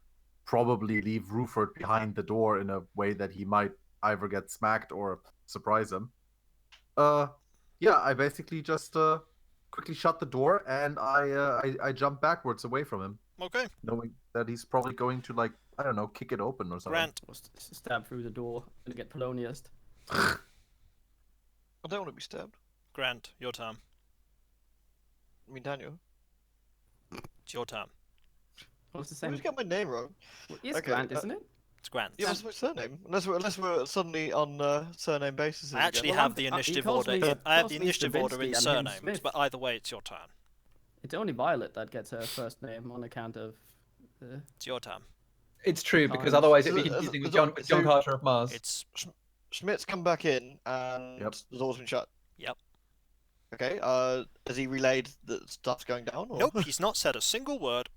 probably leave Ruford behind the door in a way that he might either get smacked or surprise him. Yeah, I basically just quickly shut the door, and I jump backwards away from him, Okay. knowing that he's probably going to, like, I don't know, kick it open or something. Grant. Or stab through the door and get Poloniused. I don't want to be stabbed. Grant, your turn. I mean, Daniel. It's your turn. Well, it's the I same. just got my name wrong. Well, it's Okay, Grant, isn't it? It's Grant. Yeah, what's my surname? Unless we're suddenly on surname basis. I actually Well, have the he initiative calls order. me- I have calls the me initiative order in Stribinski and him surnames, Smith. but either way, it's your turn. It's only Violet that gets her first name on account of. It's your turn. It's true, because Times. otherwise it'd be So, confusing with so- John so- Carter of Mars. It's Schmidt's come back in and Yep. the door's been shut. Yep. Okay. Has he relayed that stuff's going down? Or? nope. He's not said a single word.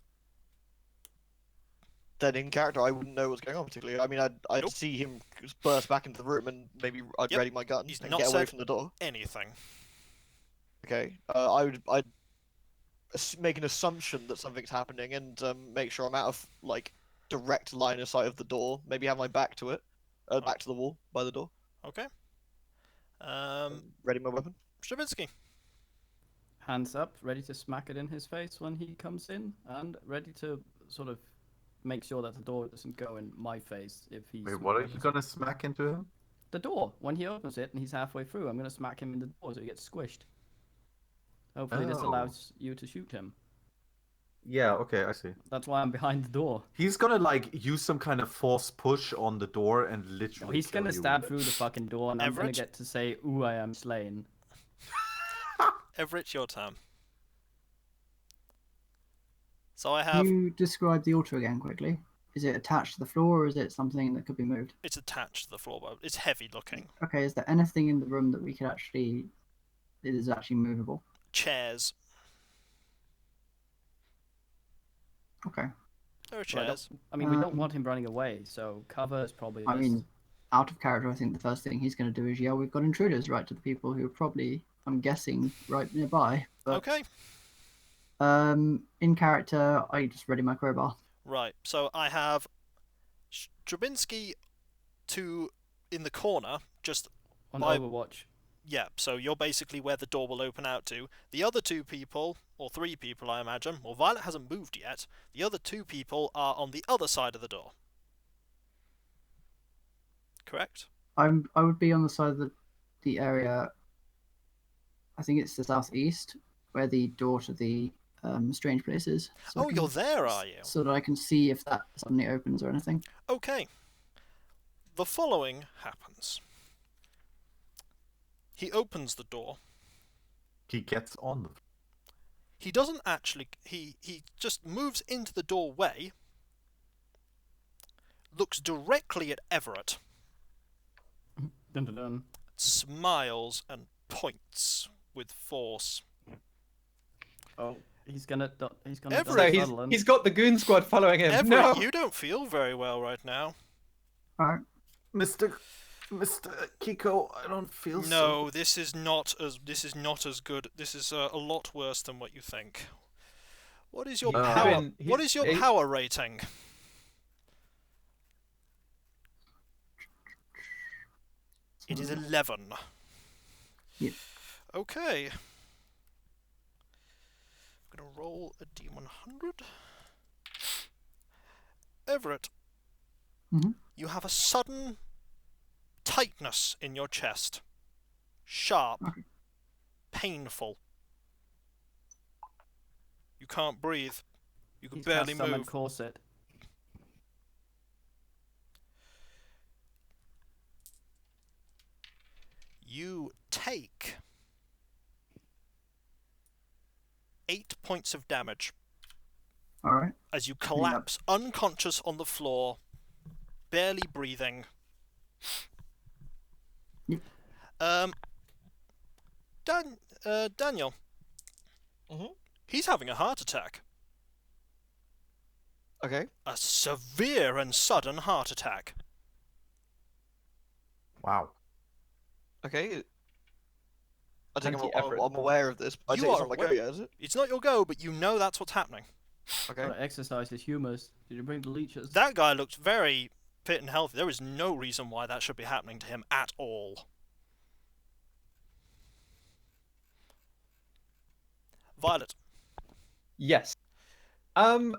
Then in character, I wouldn't know what's going on particularly. I mean, I'd Nope. see him burst back into the room and maybe I'd Yep. ready my gun He's and not get away said- from the door. Anything. Okay. I'd make an assumption that something's happening and make sure I'm out of like direct line of sight of the door. Maybe have my back to it, back to the wall by the door. Okay. Ready my weapon. Stribinski. Hands up, ready to smack it in his face when he comes in, and ready to sort of make sure that the door doesn't go in my face if he's. Wait, what are you gonna smack into him? The door. When he opens it and he's halfway through, I'm gonna smack him in the door so he gets squished. Hopefully, this Oh. allows you to shoot him. Yeah, okay, I see. That's why I'm behind the door. He's gonna, like, use some kind of force push on the door and No, literally he's kill gonna you stab with through the fucking door, and I'm gonna Everett? get to say, "Ooh, I am slain." Everett, your turn. So I Can have. you describe the altar again quickly? Is it attached to the floor, or is it something that could be moved? It's attached to the floorboard. It's heavy looking. Okay, is there anything in the room that we could actually that is actually movable? Chairs. Okay. There are Well, chairs. I mean, we don't Um, want him running away, so cover is probably. I best. mean, out of character, I think the first thing he's going to do is yell, "We've got intruders!" right to the people who are probably, I'm guessing, right nearby. But Okay. in character, I just ready my crowbar. Right. So I have Stribinski in the corner, just on by- Overwatch. yeah, so you're basically where the door will open out to. The other two people, or three people I imagine, well Violet hasn't moved yet, the other two people are on the other side of the door. Correct? I would be on the side of the area. I think it's the southeast, where the door to the strange place is. So I Oh, can- you're there, are you? So that I can see if that suddenly opens or anything. Okay. The following happens. He opens the door. He gets on the... He doesn't actually... He just moves into the doorway, looks directly at Everett, Dun, dun, dun. smiles and points with force. Oh, he's gonna. He's gonna. Everett- So Donald he's, Sutherland. he's got the goon squad following him. Everett, No! you don't feel very well right now. Alright. Mr. Kiko, I don't feel No, this is not as good. This is a lot worse than what you think. What is your He's power? been- What is your he's- power rating? It is 11. Yeah. Okay. I'm gonna roll a d100. Everett, Mhm. you have a sudden tightness in your chest. Sharp. Okay. Painful. You can't breathe. You can He's barely cast summon move. corset. You take 8 points of damage All right. as you Clean up. collapse unconscious on the floor, barely breathing. Yep. Daniel. Mhm. He's having a heart attack. Okay. A severe and sudden heart attack. Wow. Okay. I think Anti-Everett. I'm aware of this. But I You think it's are not my aware- go yet, is it? It's not your go, but you know that's what's happening. Okay. Gotta exercise his humors. Did you bring the leeches? That guy looked very fit and healthy. There is no reason why that should be happening to him at all. Violet, Yes.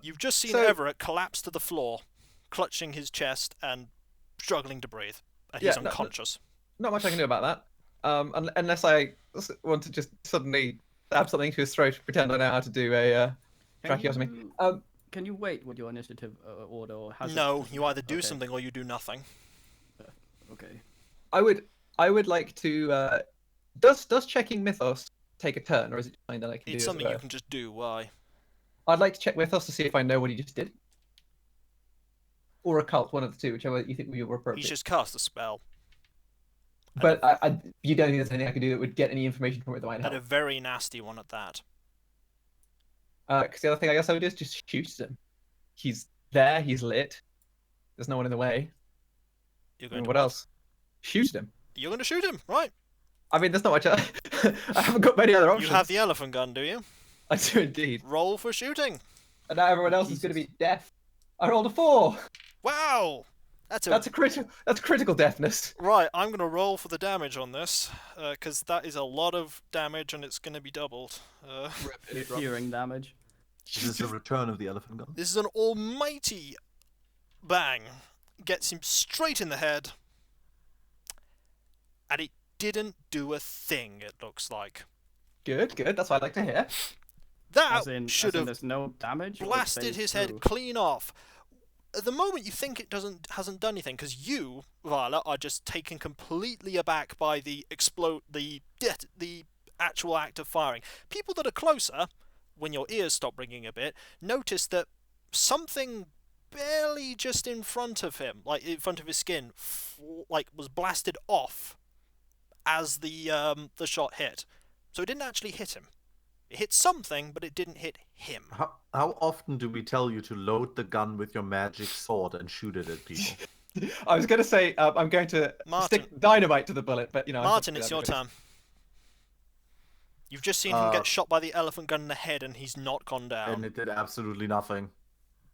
you've just seen So- Everett collapse to the floor, clutching his chest and struggling to breathe. And he's Yeah, no- unconscious. Not much I can do about that. Unless I want to just suddenly stab something to his throat, pretend I know how to do a tracheotomy. Can you wait with your initiative order, or has No, it, you either do okay. something or you do nothing. Okay. I would like to. Does checking Mythos take a turn, or is it something that I can do? It's as something a- you can just do. Why? I'd like to check Mythos to see if I know what he just did, or Occult, one of the two, whichever you think would be more appropriate. He's just cast a spell. But you don't think there's anything I could do that would get any information from it that might And a help? very nasty one at that. Because the other thing I guess I would do is just shoot him. He's there. He's lit. There's no one in the way. You're I going mean, to what else? Shoot him. You're going to shoot him, right? I mean, there's not much. I haven't got many other options. You have the elephant gun, do you? I do indeed. Roll for shooting. And now everyone else is going to be deaf. I rolled a 4. Wow! That's That's critical deafness. Right, I'm going to roll for the damage on this, because that is a lot of damage and it's going to be doubled. Hearing damage. This is the return of the elephant gun. This is an almighty bang. Gets him straight in the head. And it didn't do a thing, it looks like. Good. That's what I like to hear. That As in should have there's no damage. or it blasted stays his through? head clean off. At the moment, you think it hasn't done anything because you, Violet, are just taken completely aback by the actual act of firing. People that are closer, when your ears stop ringing a bit, notice that something barely just in front of him, like in front of his skin, was blasted off as the shot hit. So it didn't actually hit him. It hit something, but it didn't hit him. How often do we tell you to load the gun with your magic sword and shoot it at people? I was going to say I'm going to Martin. stick dynamite to the bullet, but you know. Martin, it's your turn. You've just seen him get shot by the elephant gun in the head, and he's not gone down. And it did absolutely nothing.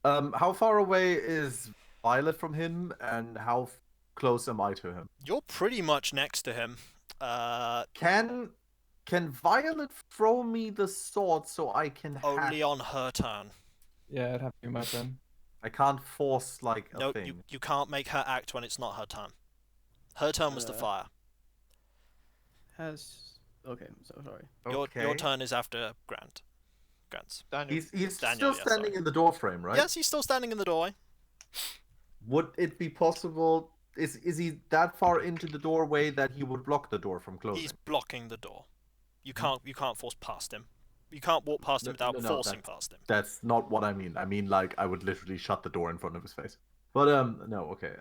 How far away is Violet from him, and how close am I to him? You're pretty much next to him. Can Violet throw me the sword so I can Only on her turn. Yeah, it'd have to be my turn. I can't force like a No, thing. you can't make her act when it's not her turn. Her turn was to fire. Okay, so sorry. Your turn is after Grant's. Daniel. He's Daniel, still yeah, standing sorry. in the door frame, right? Yes, he's still standing in the doorway. Would it be possible? Is he that far into the doorway that he would block the door from closing? He's blocking the door. You can't force past him. You can't walk past him without forcing past him. That's not what I mean. I mean, like, I would literally shut the door in front of his face. But, no, okay.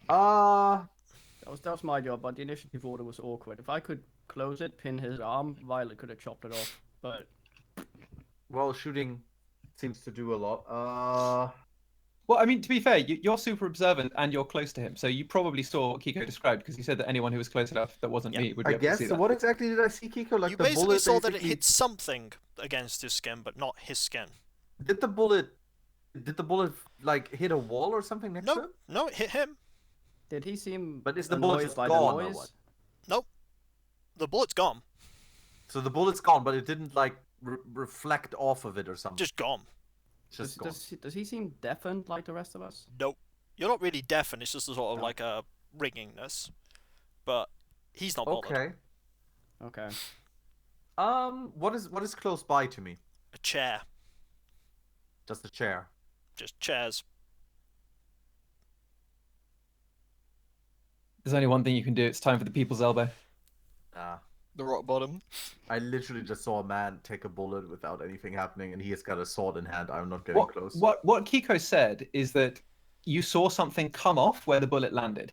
That was my job, but the initiative order was awkward. If I could close it, pin his arm, Violet could have chopped it off. But well, shooting seems to do a lot. Well, I mean, to be fair, you're super observant and you're close to him, so you probably saw what Kiko described because he said that anyone who was close enough that wasn't Yeah. me would be I able to guess. see So that. what exactly did I see, Kiko? Like You the basically bullet saw that it basically- hit something against his skin, but not his skin. Did the bullet like hit a wall or something next to No, him? no, it hit him. Did he seem But is the bullet annoyed just by gone the or noise? what? Nope. The bullet's gone. So the bullet's gone, but it didn't like reflect off of it or something. Just gone. Just Does he seem deafened like the rest of us? Nope. You're not really deafened, it's just a sort of No. like a ringingness. But he's not bothered. Okay. Okay. What is close by to me? A chair. Just a chair. Just chairs. There's only one thing you can do. It's time for the people's elbow. Ah. The rock bottom. I literally just saw a man take a bullet without anything happening, and he has got a sword in hand. I'm not getting close. What Kiko said is that you saw something come off where the bullet landed.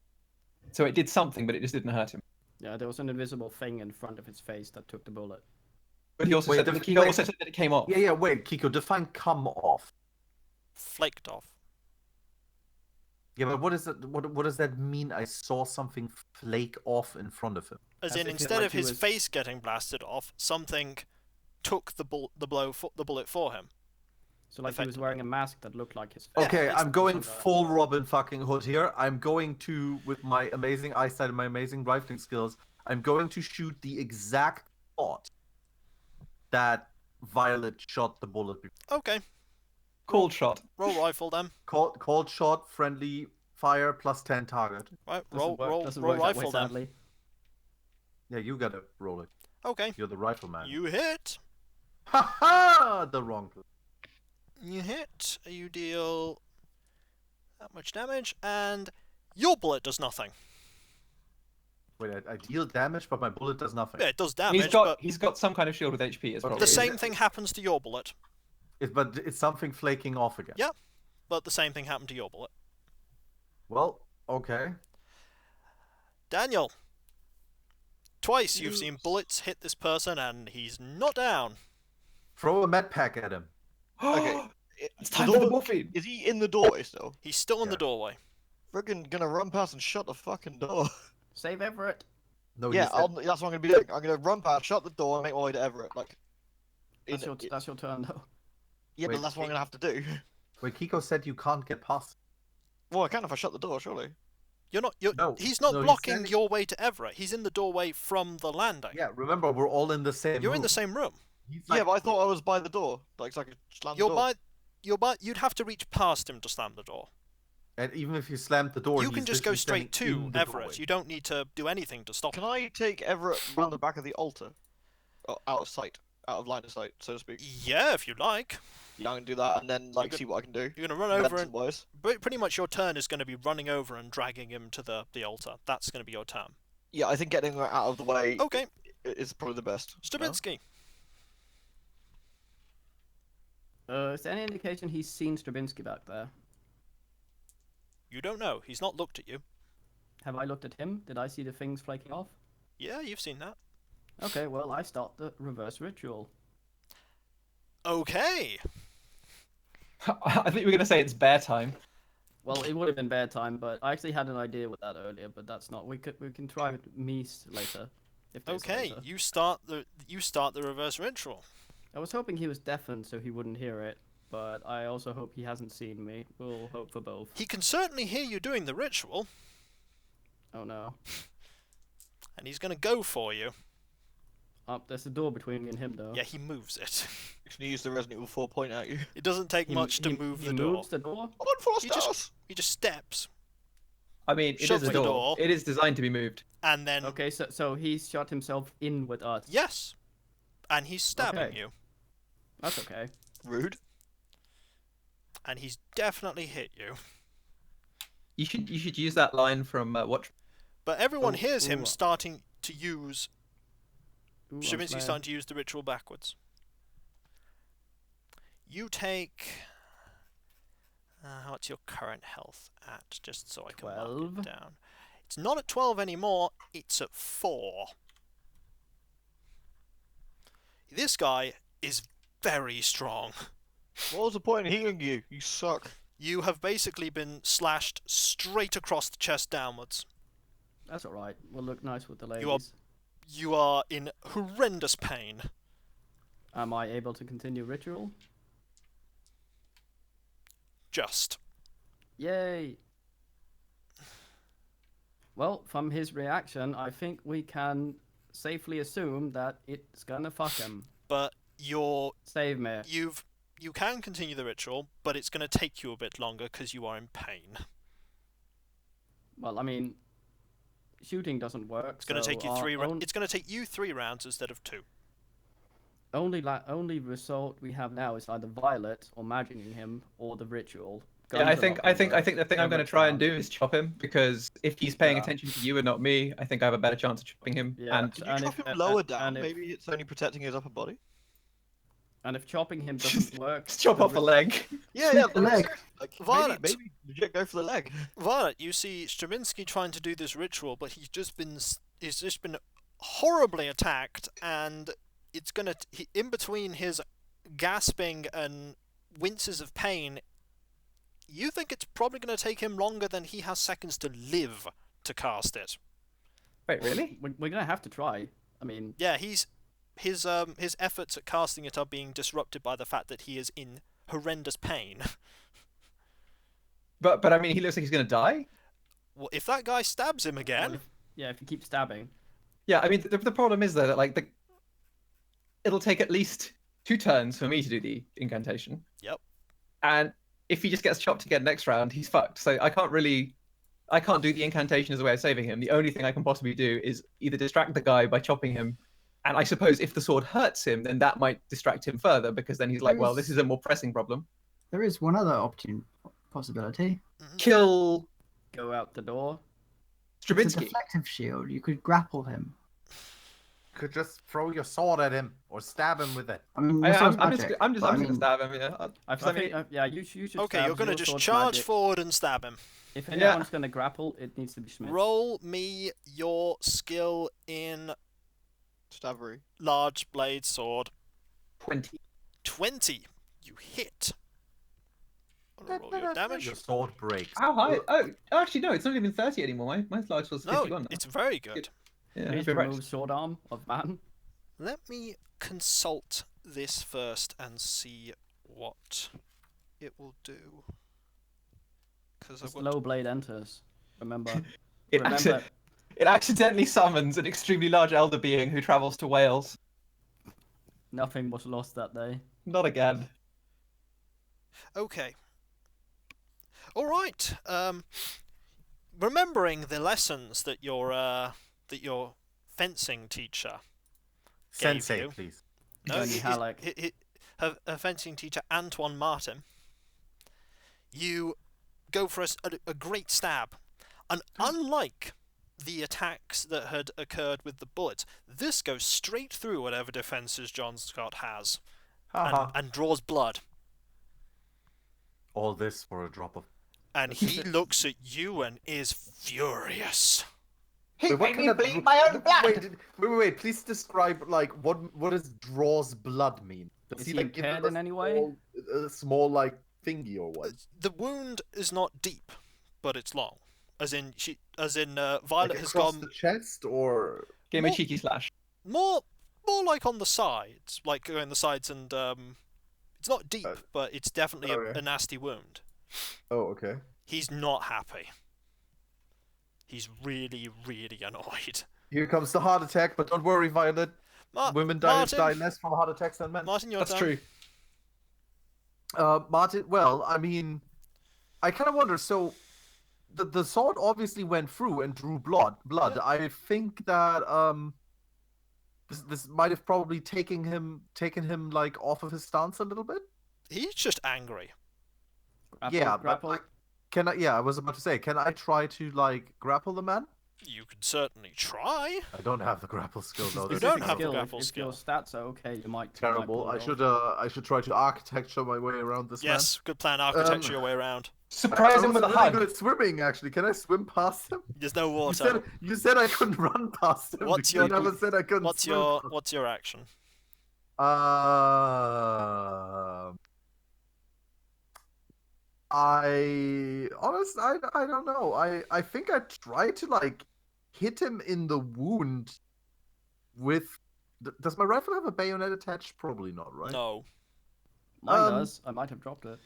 So it did something, but it just didn't hurt him. Yeah, there was an invisible thing in front of his face that took the bullet. But he also Wait, said that Kiko also said that it came off. Yeah, wait, Kiko, define come off. Flaked off. Yeah, but what is that? What does that mean? I saw something flake off in front of him. As As in, if it instead like of he his was- face getting blasted off, something took the bullet for him. So like he was wearing a mask that looked like his face. Yeah, Okay, it's- I'm going it's- full Robin fucking Hood here. I'm going to, with my amazing eyesight and my amazing rifling skills, I'm going to shoot the exact spot that Violet shot the bullet. Okay, Cold shot. roll rifle then. Cold shot, friendly fire, plus 10 target. Right, Doesn't roll work that rifle way, then. sadly. Yeah, you gotta roll it. Okay, You're the rifleman. you hit. Ha ha! The wrong. You hit. You deal that much damage, and your bullet does nothing. Wait, I deal damage, but my bullet does nothing. Yeah, it does damage, He's got some kind of shield with HP as well. but the same thing happens to your bullet. But it's something flaking off again. Yeah. But the same thing happened to your bullet. Well, okay. Daniel. Twice you've seen bullets hit this person, and he's not down. Throw a med pack at him. Okay. It's time for the morphine. Is he in the doorway still? He's still in Yeah. the doorway. Friggin' gonna run past and shut the fucking door. Save Everett. No, Yeah, he said, that's what I'm gonna be doing. I'm gonna run past, shut the door, and make my way to Everett. Like, That's your turn though. yeah, Wait, but that's what I'm gonna have to do. wait, Kiko said you can't get past. Well, I can if I shut the door, surely. You're not. No, He's not no, he's blocking standing- your way to Everett. He's in the doorway from the landing. Yeah, remember, we're all in the same You're room. in the same room. He's Yeah, like- but I thought I was by the door, like so I could slam the door. You'd have to reach past him to slam the door. And even if you slammed the door, You can he's just go literally straight standing to in the Everett. doorway. You don't need to do anything to stop Can him. I take Everett round the back of the altar? Oh, out of sight, out of line of sight, so to speak. Yeah, if you like. Yeah, I'm gonna do that and then like could- see what I can do. You're gonna run over and Medicine-wise. pretty much your turn is going to be running over and dragging him to the altar. That's going to be your turn. Yeah, I think getting her out of the way Okay, is probably the best. no? Stribinski. Is there any indication he's seen Stribinski back there? You don't know. He's not looked at you. Have I looked at him? Did I see the things flaking off? Yeah, you've seen that. Okay, well I start the reverse ritual. Okay. I think we were going to say it's bear time. Well, it would have been bear time, but I actually had an idea with that earlier, but that's not. We can try with Mies later. If there's Okay, later. you start the reverse ritual. I was hoping he was deafened so he wouldn't hear it, but I also hope he hasn't seen me. We'll hope for both. He can certainly hear you doing the ritual, Oh no. and he's going to go for you. There's a door between me and him though. Yeah, he moves it. If you use the Resident Evil 4 point at you. It doesn't take much to move he the door. moves the door? On four You just- stars! He just steps, I mean, it Shut is a the door. door. It is designed to be moved. and then Okay, so he shot himself in with us. yes, and he's stabbing Okay. you, That's okay. Rude. and he's definitely hit you. You should use that line from Watch. But everyone Oh, hears him ooh. starting to use. Ooh, I'm Stribinski's slaying. starting to use the ritual backwards. You take. What's your current health at? Just so I can mark 12. it down. It's not at 12 anymore, it's at 4. This guy is very strong. What was the point in healing you? You suck. You have basically been slashed straight across the chest downwards. That's alright. We'll look nice with the ladies. You are in horrendous pain. Am I able to continue ritual? Just. Yay! Well, from his reaction, I think we can safely assume that it's gonna fuck him. But Save me. You can continue the ritual, but it's going to take you a bit longer because you are in pain. Well, I mean, shooting doesn't work. It's going to take you it's going to take you 3 rounds instead of 2. Only result we have now is either Violet or imagining him or the ritual. Yeah, I think the thing I'm going to try and do is chop him, because if he's paying attention to you and not me, I think I have a better chance of chopping him. Yeah, and Can you chop him lower down? Maybe it's only protecting his upper body. And if chopping him doesn't work, just chop off a leg. Yeah, the leg. Like, Violet. maybe legit go for the leg. Violet, you see Stribinski trying to do this ritual, but he's just been horribly attacked, and it's gonna in between his gasping and winces of pain. You think it's probably going to take him longer than he has seconds to live to cast it. Wait, really? We're gonna have to try. I mean, yeah, his efforts at casting it are being disrupted by the fact that he is in horrendous pain. But I mean, he looks like he's gonna die. Well, if that guy stabs him again, if you keep stabbing. Yeah, I mean, the problem is though that like it'll take at least 2 turns for me to do the incantation. Yep. And if he just gets chopped again next round, he's fucked. So I can't do the incantation as a way of saving him. The only thing I can possibly do is either distract the guy by chopping him, and I suppose if the sword hurts him, then that might distract him further, because then he's like, well, this is a more pressing problem. There is one other possibility. Kill. Go out the door. It's a Stribinski. deflective shield. You could grapple him. Could just throw your sword at him or stab him with it. I mean, I'm just gonna stab him. Yeah. You should. Okay, you're gonna just charge forward and stab him. If anyone's gonna grapple, it needs to be Schmidt. Roll me your skill in Stabbery. large blade sword. 20. 20. You hit. Roll your damage. Your sword breaks. How high? Oh, actually, no, it's not even 30 anymore. My large was 51. No, now. it's very good. Yeah, Please remove sword arm of man. Let me consult this first and see what it will do. Because Slow blade enters. Remember. It accidentally summons an extremely large elder being who travels to Wales. Nothing was lost that day. Not again. Okay. All right. Remembering the lessons that your fencing teacher gave Sensei, you. please. No, Johnny Halleck. her fencing teacher Antoine Martin. You go for a great stab, and unlike the attacks that had occurred with the bullets, this goes straight through whatever defenses John Scott has, and draws blood. All this for a drop of. And he looks at you and is furious. He made me bleed my own blood! Wait, please describe, like, what does draws blood mean? Does Is he, he like, give impaired them in any way? a small, like, thingy or what? The wound is not deep, but it's long. Violet Like has across gone the chest, or... Give me a cheeky slash. more like on the sides, like going the sides, and it's not deep, but it's definitely a nasty wound. Oh, okay. He's not happy. He's really, really annoyed. Here comes the heart attack, but don't worry, Violet. Women die less from heart attacks than men. Martin, That's true. Martin, well, I mean, I kind of wonder, so the sword obviously went through and drew blood. Yeah. I think that this might have probably taken him like off of his stance a little bit. He's just angry. Grapple. I was about to say, can I try to like grapple the man? You could certainly try. I don't have the grapple skill though. You That's don't the have the thing. grapple If skill. your stats are okay, you might. Terrible. I should try to architecture my way around this man. Yes, good plan. Architecture your way around. Surprise him I'm with a really hug. good at swimming, actually. Can I swim past him? There's no water. You said I couldn't run past him. What's You your- never said I couldn't swim past. What's your action? I don't know. I think I tried to like hit him in the wound with. Does my rifle have a bayonet attached? Probably not, right? No. Mine does. I might have dropped it.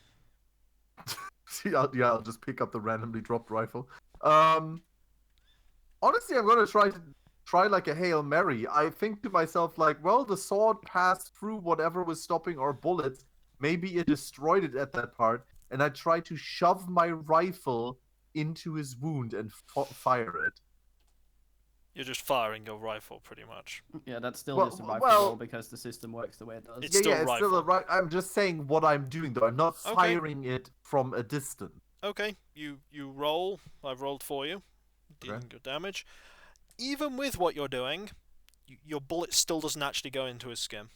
See, I'll just pick up the randomly dropped rifle. Honestly, I'm gonna try like a Hail Mary. I think to myself like, well, the sword passed through whatever was stopping our bullets. Maybe it destroyed it at that part, and I try to shove my rifle into his wound and fire it. You're just firing your rifle, pretty much. Yeah, that's still Well- just a rifle well- roll because the system works the way it does. It's still it's still a rifle. right. I'm just saying what I'm doing though. I'm not Okay. firing it from a distance. Okay, you roll. I've rolled for you, dealing your damage. Even with what you're doing, your bullet still doesn't actually go into his skin.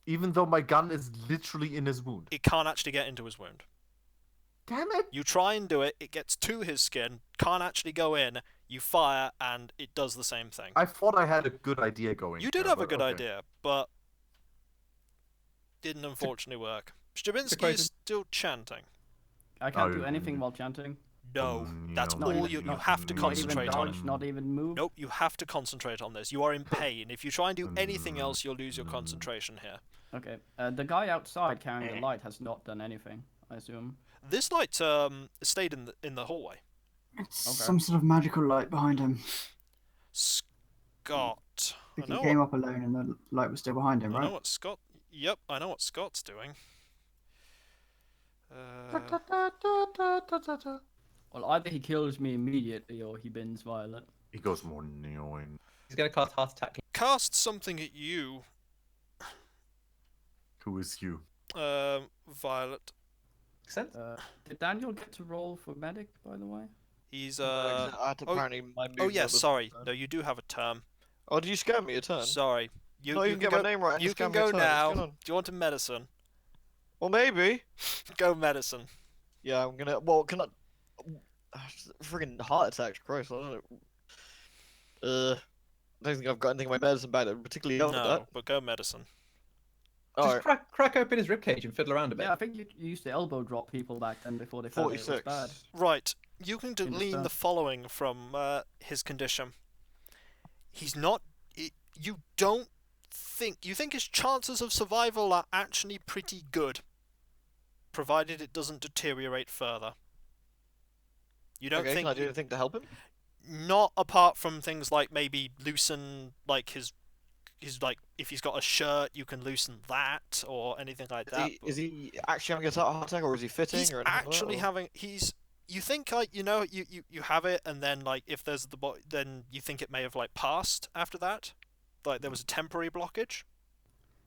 Even though my gun is literally in his wound. It can't actually get into his wound. Damn it! You try and do it, it gets to his skin, can't actually go in, you fire, and it does the same thing. I thought I had a good idea going. You did there, have a but good okay. idea, but didn't unfortunately work. Stribinski crazy- is still chanting. I can't Oh, do anything while chanting. No, that's Not all even- you have to Not even concentrate on it. dodge, not even move. Nope, you have to concentrate on this. You are in pain. If you try and do anything else, you'll lose your concentration here. Okay. The guy outside carrying the light has not done anything, I assume. This light stayed in the hallway. It's Okay. some sort of magical light behind him. Scott. I think he came up alone and the light was still behind him, I know right? what Scott. Yep, I know what Scott's doing. Well, either he kills me immediately or he bins Violet. He goes more annoying. He's going to cast Heart Attack. Cast something at you, Who is you? Violet. Makes sense? Did Daniel get to roll for medic, by the way? He's I had to oh- apparently my Oh movement yes, was- sorry. No, you do have a term. Oh, did you scam me a turn? Sorry. You Not you even can get my go, name right. and you scam can me a go turn. What's now. going Do on? you want a medicine? Well, maybe. Go medicine. Yeah, I'm gonna. Well, can I? Friggin' heart attacks, Christ! I don't know. I don't think I've got anything in my medicine bag that particularly helped with No, that. but go medicine. Just Alright, crack open his ribcage and fiddle around a bit. Yeah, I think you used to elbow drop people back then before they found out it was 46. bad. Right. You can glean Understand. the following from his condition. He's not. You don't think. You think his chances of survival are actually pretty good, provided it doesn't deteriorate further. You don't okay, think. can I do anything to help him? Not apart from things like maybe loosen like his like if he's got a shirt you can loosen that or anything like that. Is he actually having a heart attack, or is he fitting? He's or anything like that, actually or- having you think like you have it and then like if there's then you think it may have like passed after that, like there was a temporary blockage.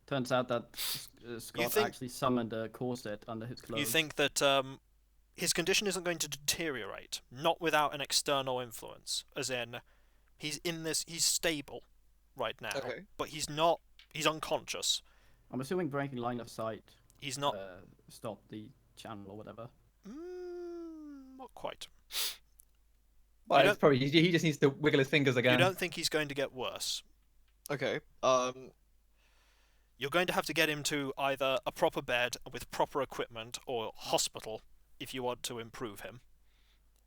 Turns out that Scott think- actually summoned a corset under his clothes. You think that his condition isn't going to deteriorate, not without an external influence, as in he's stable right now, Okay. but he's unconscious. I'm assuming breaking line of sight He's not stopped the channel or whatever. not quite. Well, you it's probably he just needs to wiggle his fingers again. You don't think he's going to get worse. Okay. You're going to have to get him to either a proper bed with proper equipment or hospital if you want to improve him.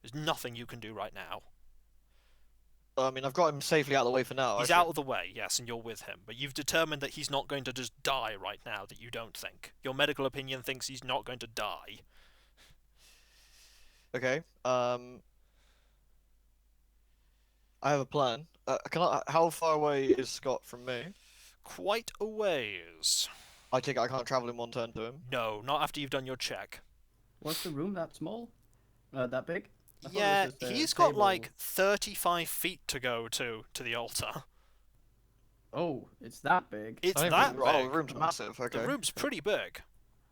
There's nothing you can do right now. I mean, I've got him safely out of the way for now. He's actually. out of the way, yes, and you're with him. But you've determined that he's not going to just die right now, that you don't think. Your medical opinion thinks he's not going to die. Okay. I have a plan. How far away is Scott from me? Quite a ways. I take it I can't travel in one turn to him. No, not after you've done your check. Was the room that small? That big? I thought it was Yeah, just a he's got table. like 35 feet to go to the altar. Oh, it's that big. It's I that think the big. room's massive. Okay. The room's pretty big.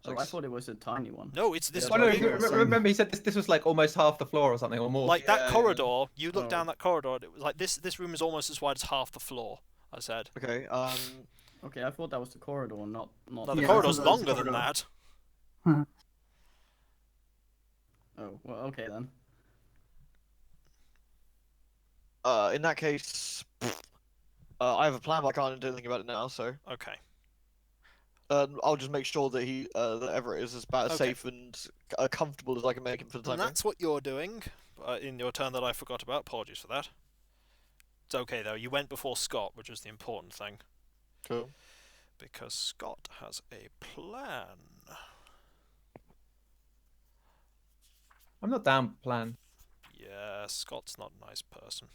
Oh, I thought it was a tiny one. No, it's this Yeah, Oh, no, big. remember he said this was like almost half the floor or something or more. Like that Yeah, corridor, you look Oh. down that corridor, and it was like this room is almost as wide as half the floor, I said. Okay. Okay, I thought that was the corridor, not. No, the Yeah, corridor's that's longer the than corridor. that. Oh, well, okay then. In that case, I have a plan, but I can't do anything about it now. So Okay. I'll just make sure that that Everett is about as Okay. safe and comfortable as I can make him for the time And being. that's what you're doing in your turn that I forgot about. Apologies for that. It's okay though. You went before Scott, which is the important thing. Cool. Because Scott has a plan. I'm not down with plan. Yeah, Scott's not a nice person.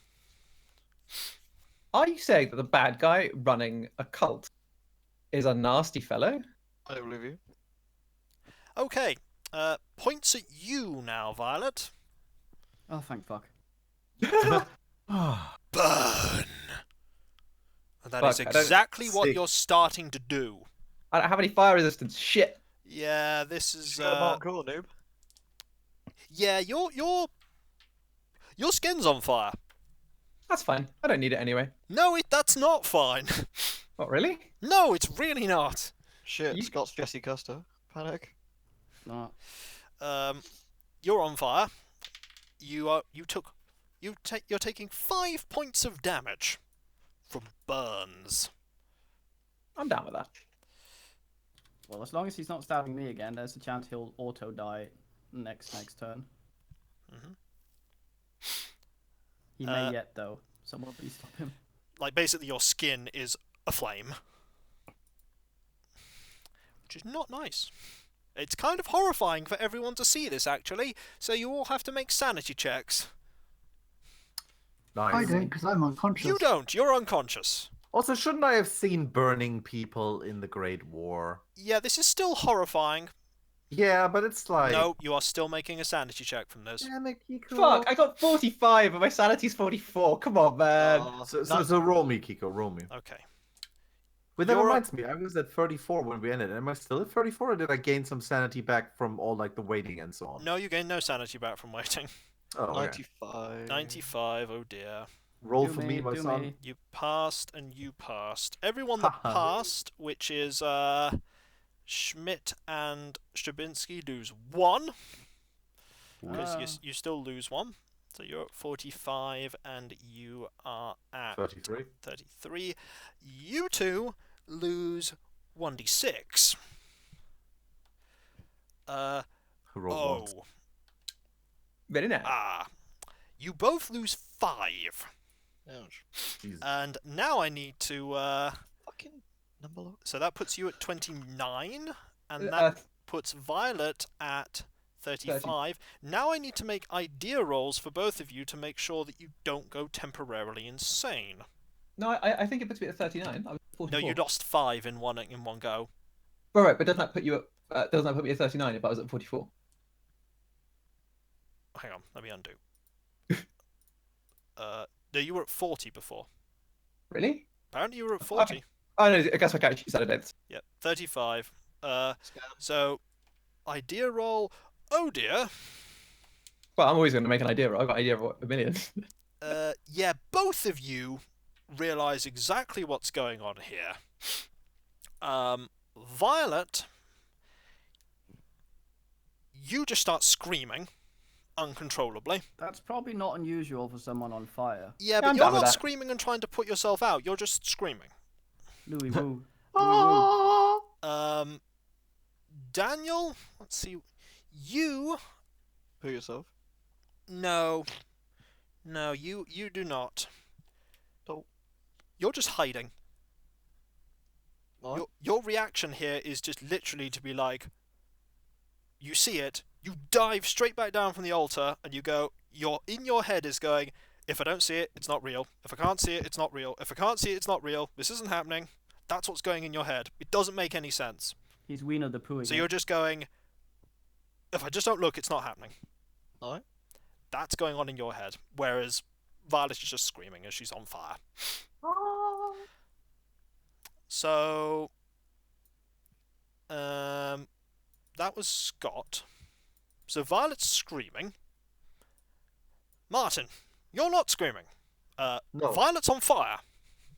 Are you saying that the bad guy running a cult is a nasty fellow? I don't believe you. Okay, points at you now, Violet. Oh, thank fuck. Burn! And that Fuck, is I don't exactly what see. you're starting to do. I don't have any fire resistance. Shit. Yeah, this is. Just got a mark cool, noob. Yeah, your skin's on fire. That's fine. I don't need it anyway. No, that's not fine. Not really? No, it's really not. Shit, You- Scott's Jesse Custer. Panic. No. You're on fire. You're taking 5 points of damage from burns. I'm down with that. Well, as long as he's not stabbing me again, there's a chance he'll auto die next turn. Mhm. He may yet, though. Someone please stop him. Like, basically your skin is aflame. Which is not nice. It's kind of horrifying for everyone to see this, actually, so you all have to make sanity checks. Nice. I don't, because I'm unconscious. You don't, you're unconscious. Also, shouldn't I have seen burning people in the Great War? Yeah, this is still horrifying. Yeah, but it's like... No, you are still making a sanity check from this. Damn it, Kiko. Fuck, I got 45 and my sanity's 44. Come on, man. So roll me, Kiko, roll me. Okay. But that You're- reminds me, I was at 34 when we ended. Am I still at 34, or did I gain some sanity back from all like the waiting and so on? No, you gain no sanity back from waiting. Oh, okay. 95. 95, oh dear. Roll Do for me, my do son. me. You passed and you passed. Everyone that Haha. passed, which is Schmidt and Stribinski, lose 1. Because Ah. you still lose 1. So you're at 45 and you are at 33. 33. You two lose 1d6. Who rolled once? Oh. Very nice. You both lose 5. Ouch. Jesus. And now I need to Fucking number lock. so that puts you at 29 and Uh, that puts Violet at 35. Now I need to make idea rolls for both of you to make sure that you don't go temporarily insane. No, I think it puts me at 39. I was 44. No, you lost 5 in one go. Right, but doesn't that put you at doesn't that put me at 39 if I was at 44? Hang on, let me undo. No, you were at 40 before. Really? Apparently you were at 40. Okay. Oh no, I guess I can't use that event. Yep, 35. Scam. So idea roll. Oh dear. Well, I'm always going to make an idea. Right? I've got an idea of a million. Yeah, both of you realise exactly what's going on here. Violet, you just start screaming uncontrollably. That's probably not unusual for someone on fire. Yeah, I'm but down you're with not that. screaming and trying to put yourself out. You're just screaming. Louis woo. Louis woo. Daniel, let's see. You, Put yourself. no, you do not. Oh. You're just hiding. What? Your reaction here is just literally to be like, you see it, you dive straight back down from the altar, and you go, in your head is going, if I don't see it, it's not real. If I can't see it, it's not real. If I can't see it, it's not real. This isn't happening. That's what's going in your head. It doesn't make any sense. He's Wiener the Pooh again. So you're just going, if I just don't look, it's not happening. Alright. That's going on in your head. Whereas Violet is just screaming as she's on fire. So, that was Scott. So Violet's screaming. Martin, you're not screaming. No. Violet's on fire.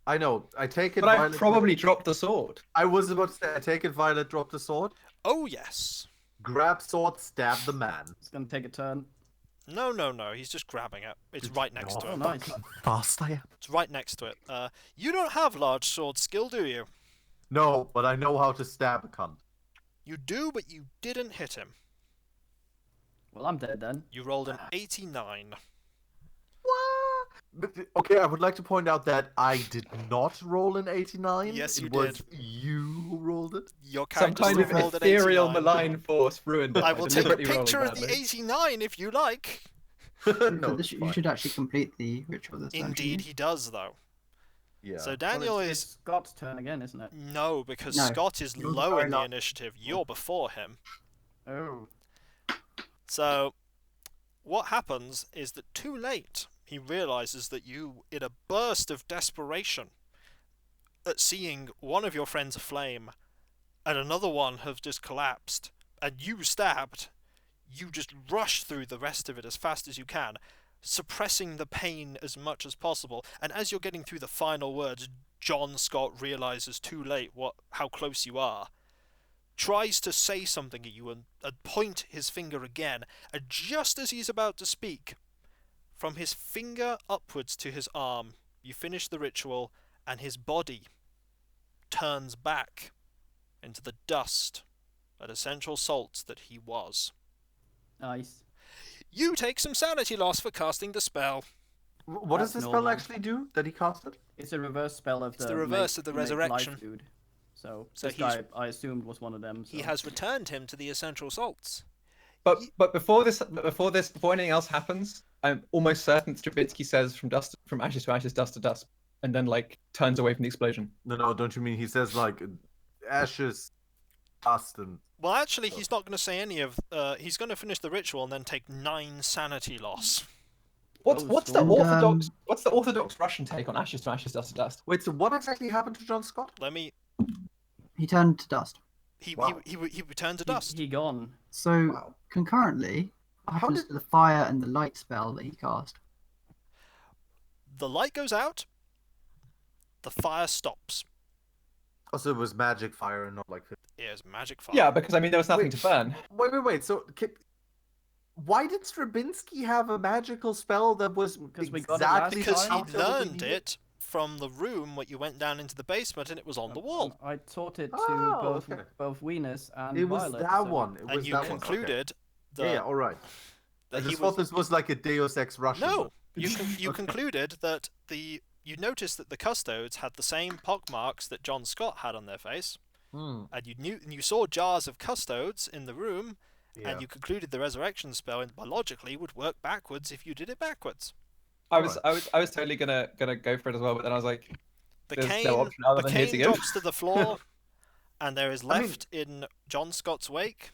I know. I take it. But I Violet... probably dropped the sword. I was about to say. I take it. Violet dropped the sword. Oh yes. Grab sword. Stab the man. It's gonna take a turn. No. He's just grabbing it. It's right next to Oh, it. nice. Fast I am. It's right next to it. You don't have large sword skill, do you? No, but I know how to stab a cunt. You do, but you didn't hit him. Well, I'm dead then. You rolled an 89. What? But, okay, I would like to point out that I did not roll an 89. Yes, you It was did. you who rolled it. Your Some character kind of still rolled an ethereal 89. malign force ruined it. I by will take a deliberately rolling picture of the badly. 89 if you like. No, You it's fine. should actually complete the ritual this time. Indeed, he does, though. Yeah. So Daniel Well, it's is... Scott's turn again, isn't it? No, because No, Scott is you're the low very in the last. initiative. You're before him. Oh. So, what happens is that too late, he realizes that you, in a burst of desperation, at seeing one of your friends aflame, and another one have just collapsed, and you stabbed, you just rush through the rest of it as fast as you can, suppressing the pain as much as possible. And as you're getting through the final words, John Scott realizes too late how close you are, tries to say something at you and point his finger again, and just as he's about to speak, from his finger upwards to his arm, you finish the ritual, and his body turns back into the dust and essential salts that he was. Nice. You take some sanity loss for casting the spell. What does That's this spell normal. actually do that he casted? It's a reverse spell of It's the reverse of the make resurrection. life dude. So So this he's- guy, I assumed, was one of them. So. He has returned him to the essential salts. But before anything else happens, I'm almost certain Stribinski says from ashes to ashes, dust to dust, and then like turns away from the explosion. No, don't you mean he says like ashes, dust, and Well, actually, he's not going to say any of... he's going to finish the ritual and then take 9 sanity loss. What's Oh, the storm. orthodox Russian take on ashes to ashes, dust to dust? wait. So what exactly happened to John Scott? Let me... He turned to dust. He Wow. returned to dust. He gone. So Wow. concurrently, what How happens did- to the fire and the light spell that he cast? The light goes out. The fire stops. Also, it was magic fire and not like. Here's magic fire. Yeah, because I mean there was nothing Wait. to burn. Wait. So, why did Stribinski have a magical spell that was Because we got it last exactly Because the he counter that we learned needed? it from the room where you went down into the basement and it was on the wall. I taught it to Oh, both okay. both Venus and It was Violet. that so- one. It was And you that one. Okay. concluded Yeah, all right. that I he just was... thought this was like a Deus Ex Russian. No, you Okay. concluded that you noticed that the custodes had the same pockmarks that John Scott had on their face, and you saw jars of custodes in the room, Yeah. and you concluded the resurrection spell logically would work backwards if you did it backwards. I was totally gonna go for it as well, but then I was like, The There's cane, no option other the than cane hitting him. drops to the floor, and there is I mean- left in John Scott's wake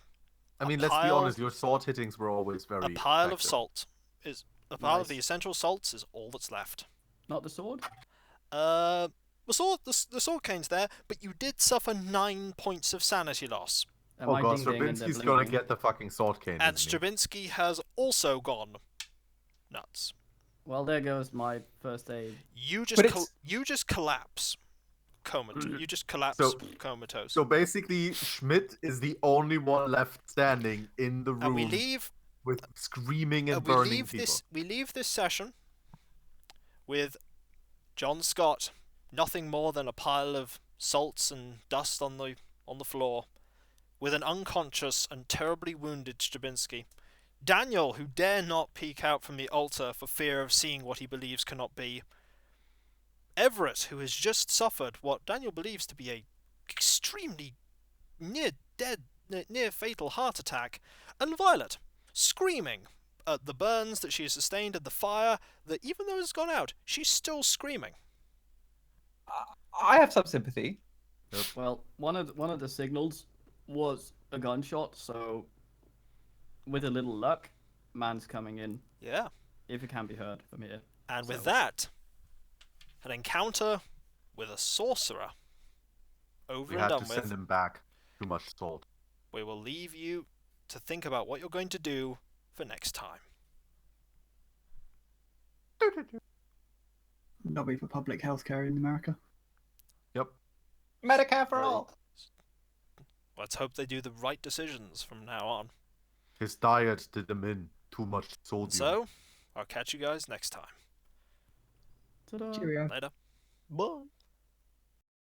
I mean, a let's be pile- honest. Your sword hittings were always very. a pile of effective. salt. A pile of Nice. the essential salts is all that's left. Not the sword. The sword cane's there, but you did suffer 9 points of sanity loss. Am Oh I god, ding-ding and they're Strabinski's gonna blinking? get the fucking sword cane. And isn't he? Strabinski has also gone nuts. Well, there goes my first aid. You But just collapse. You just collapse So- comatose. So basically, Schmidt is the only one left standing in the and room we leave with screaming and we burning leave people. this session with John Scott, nothing more than a pile of salts and dust on the floor, with an unconscious and terribly wounded Strabinski. Daniel, who dare not peek out from the altar for fear of seeing what he believes cannot be. Everett, who has just suffered what Daniel believes to be a extremely near fatal heart attack, and Violet, screaming at the burns that she has sustained and the fire that even though it's gone out, she's still screaming. I have some sympathy. Well, one of the signals was a gunshot, so with a little luck, man's coming in Yeah. if it can be heard from here. And with So- that, an encounter with a sorcerer over We and had done to send with. him back. Too much salt. We will leave you to think about what you're going to do for next time. Lobby for public healthcare in America. Yep. Medicare for all. Let's hope they do the right decisions from now on. His diet did him in. Too much sodium. So, I'll catch you guys next time. Ta-da. Cheerio. Later. Bye.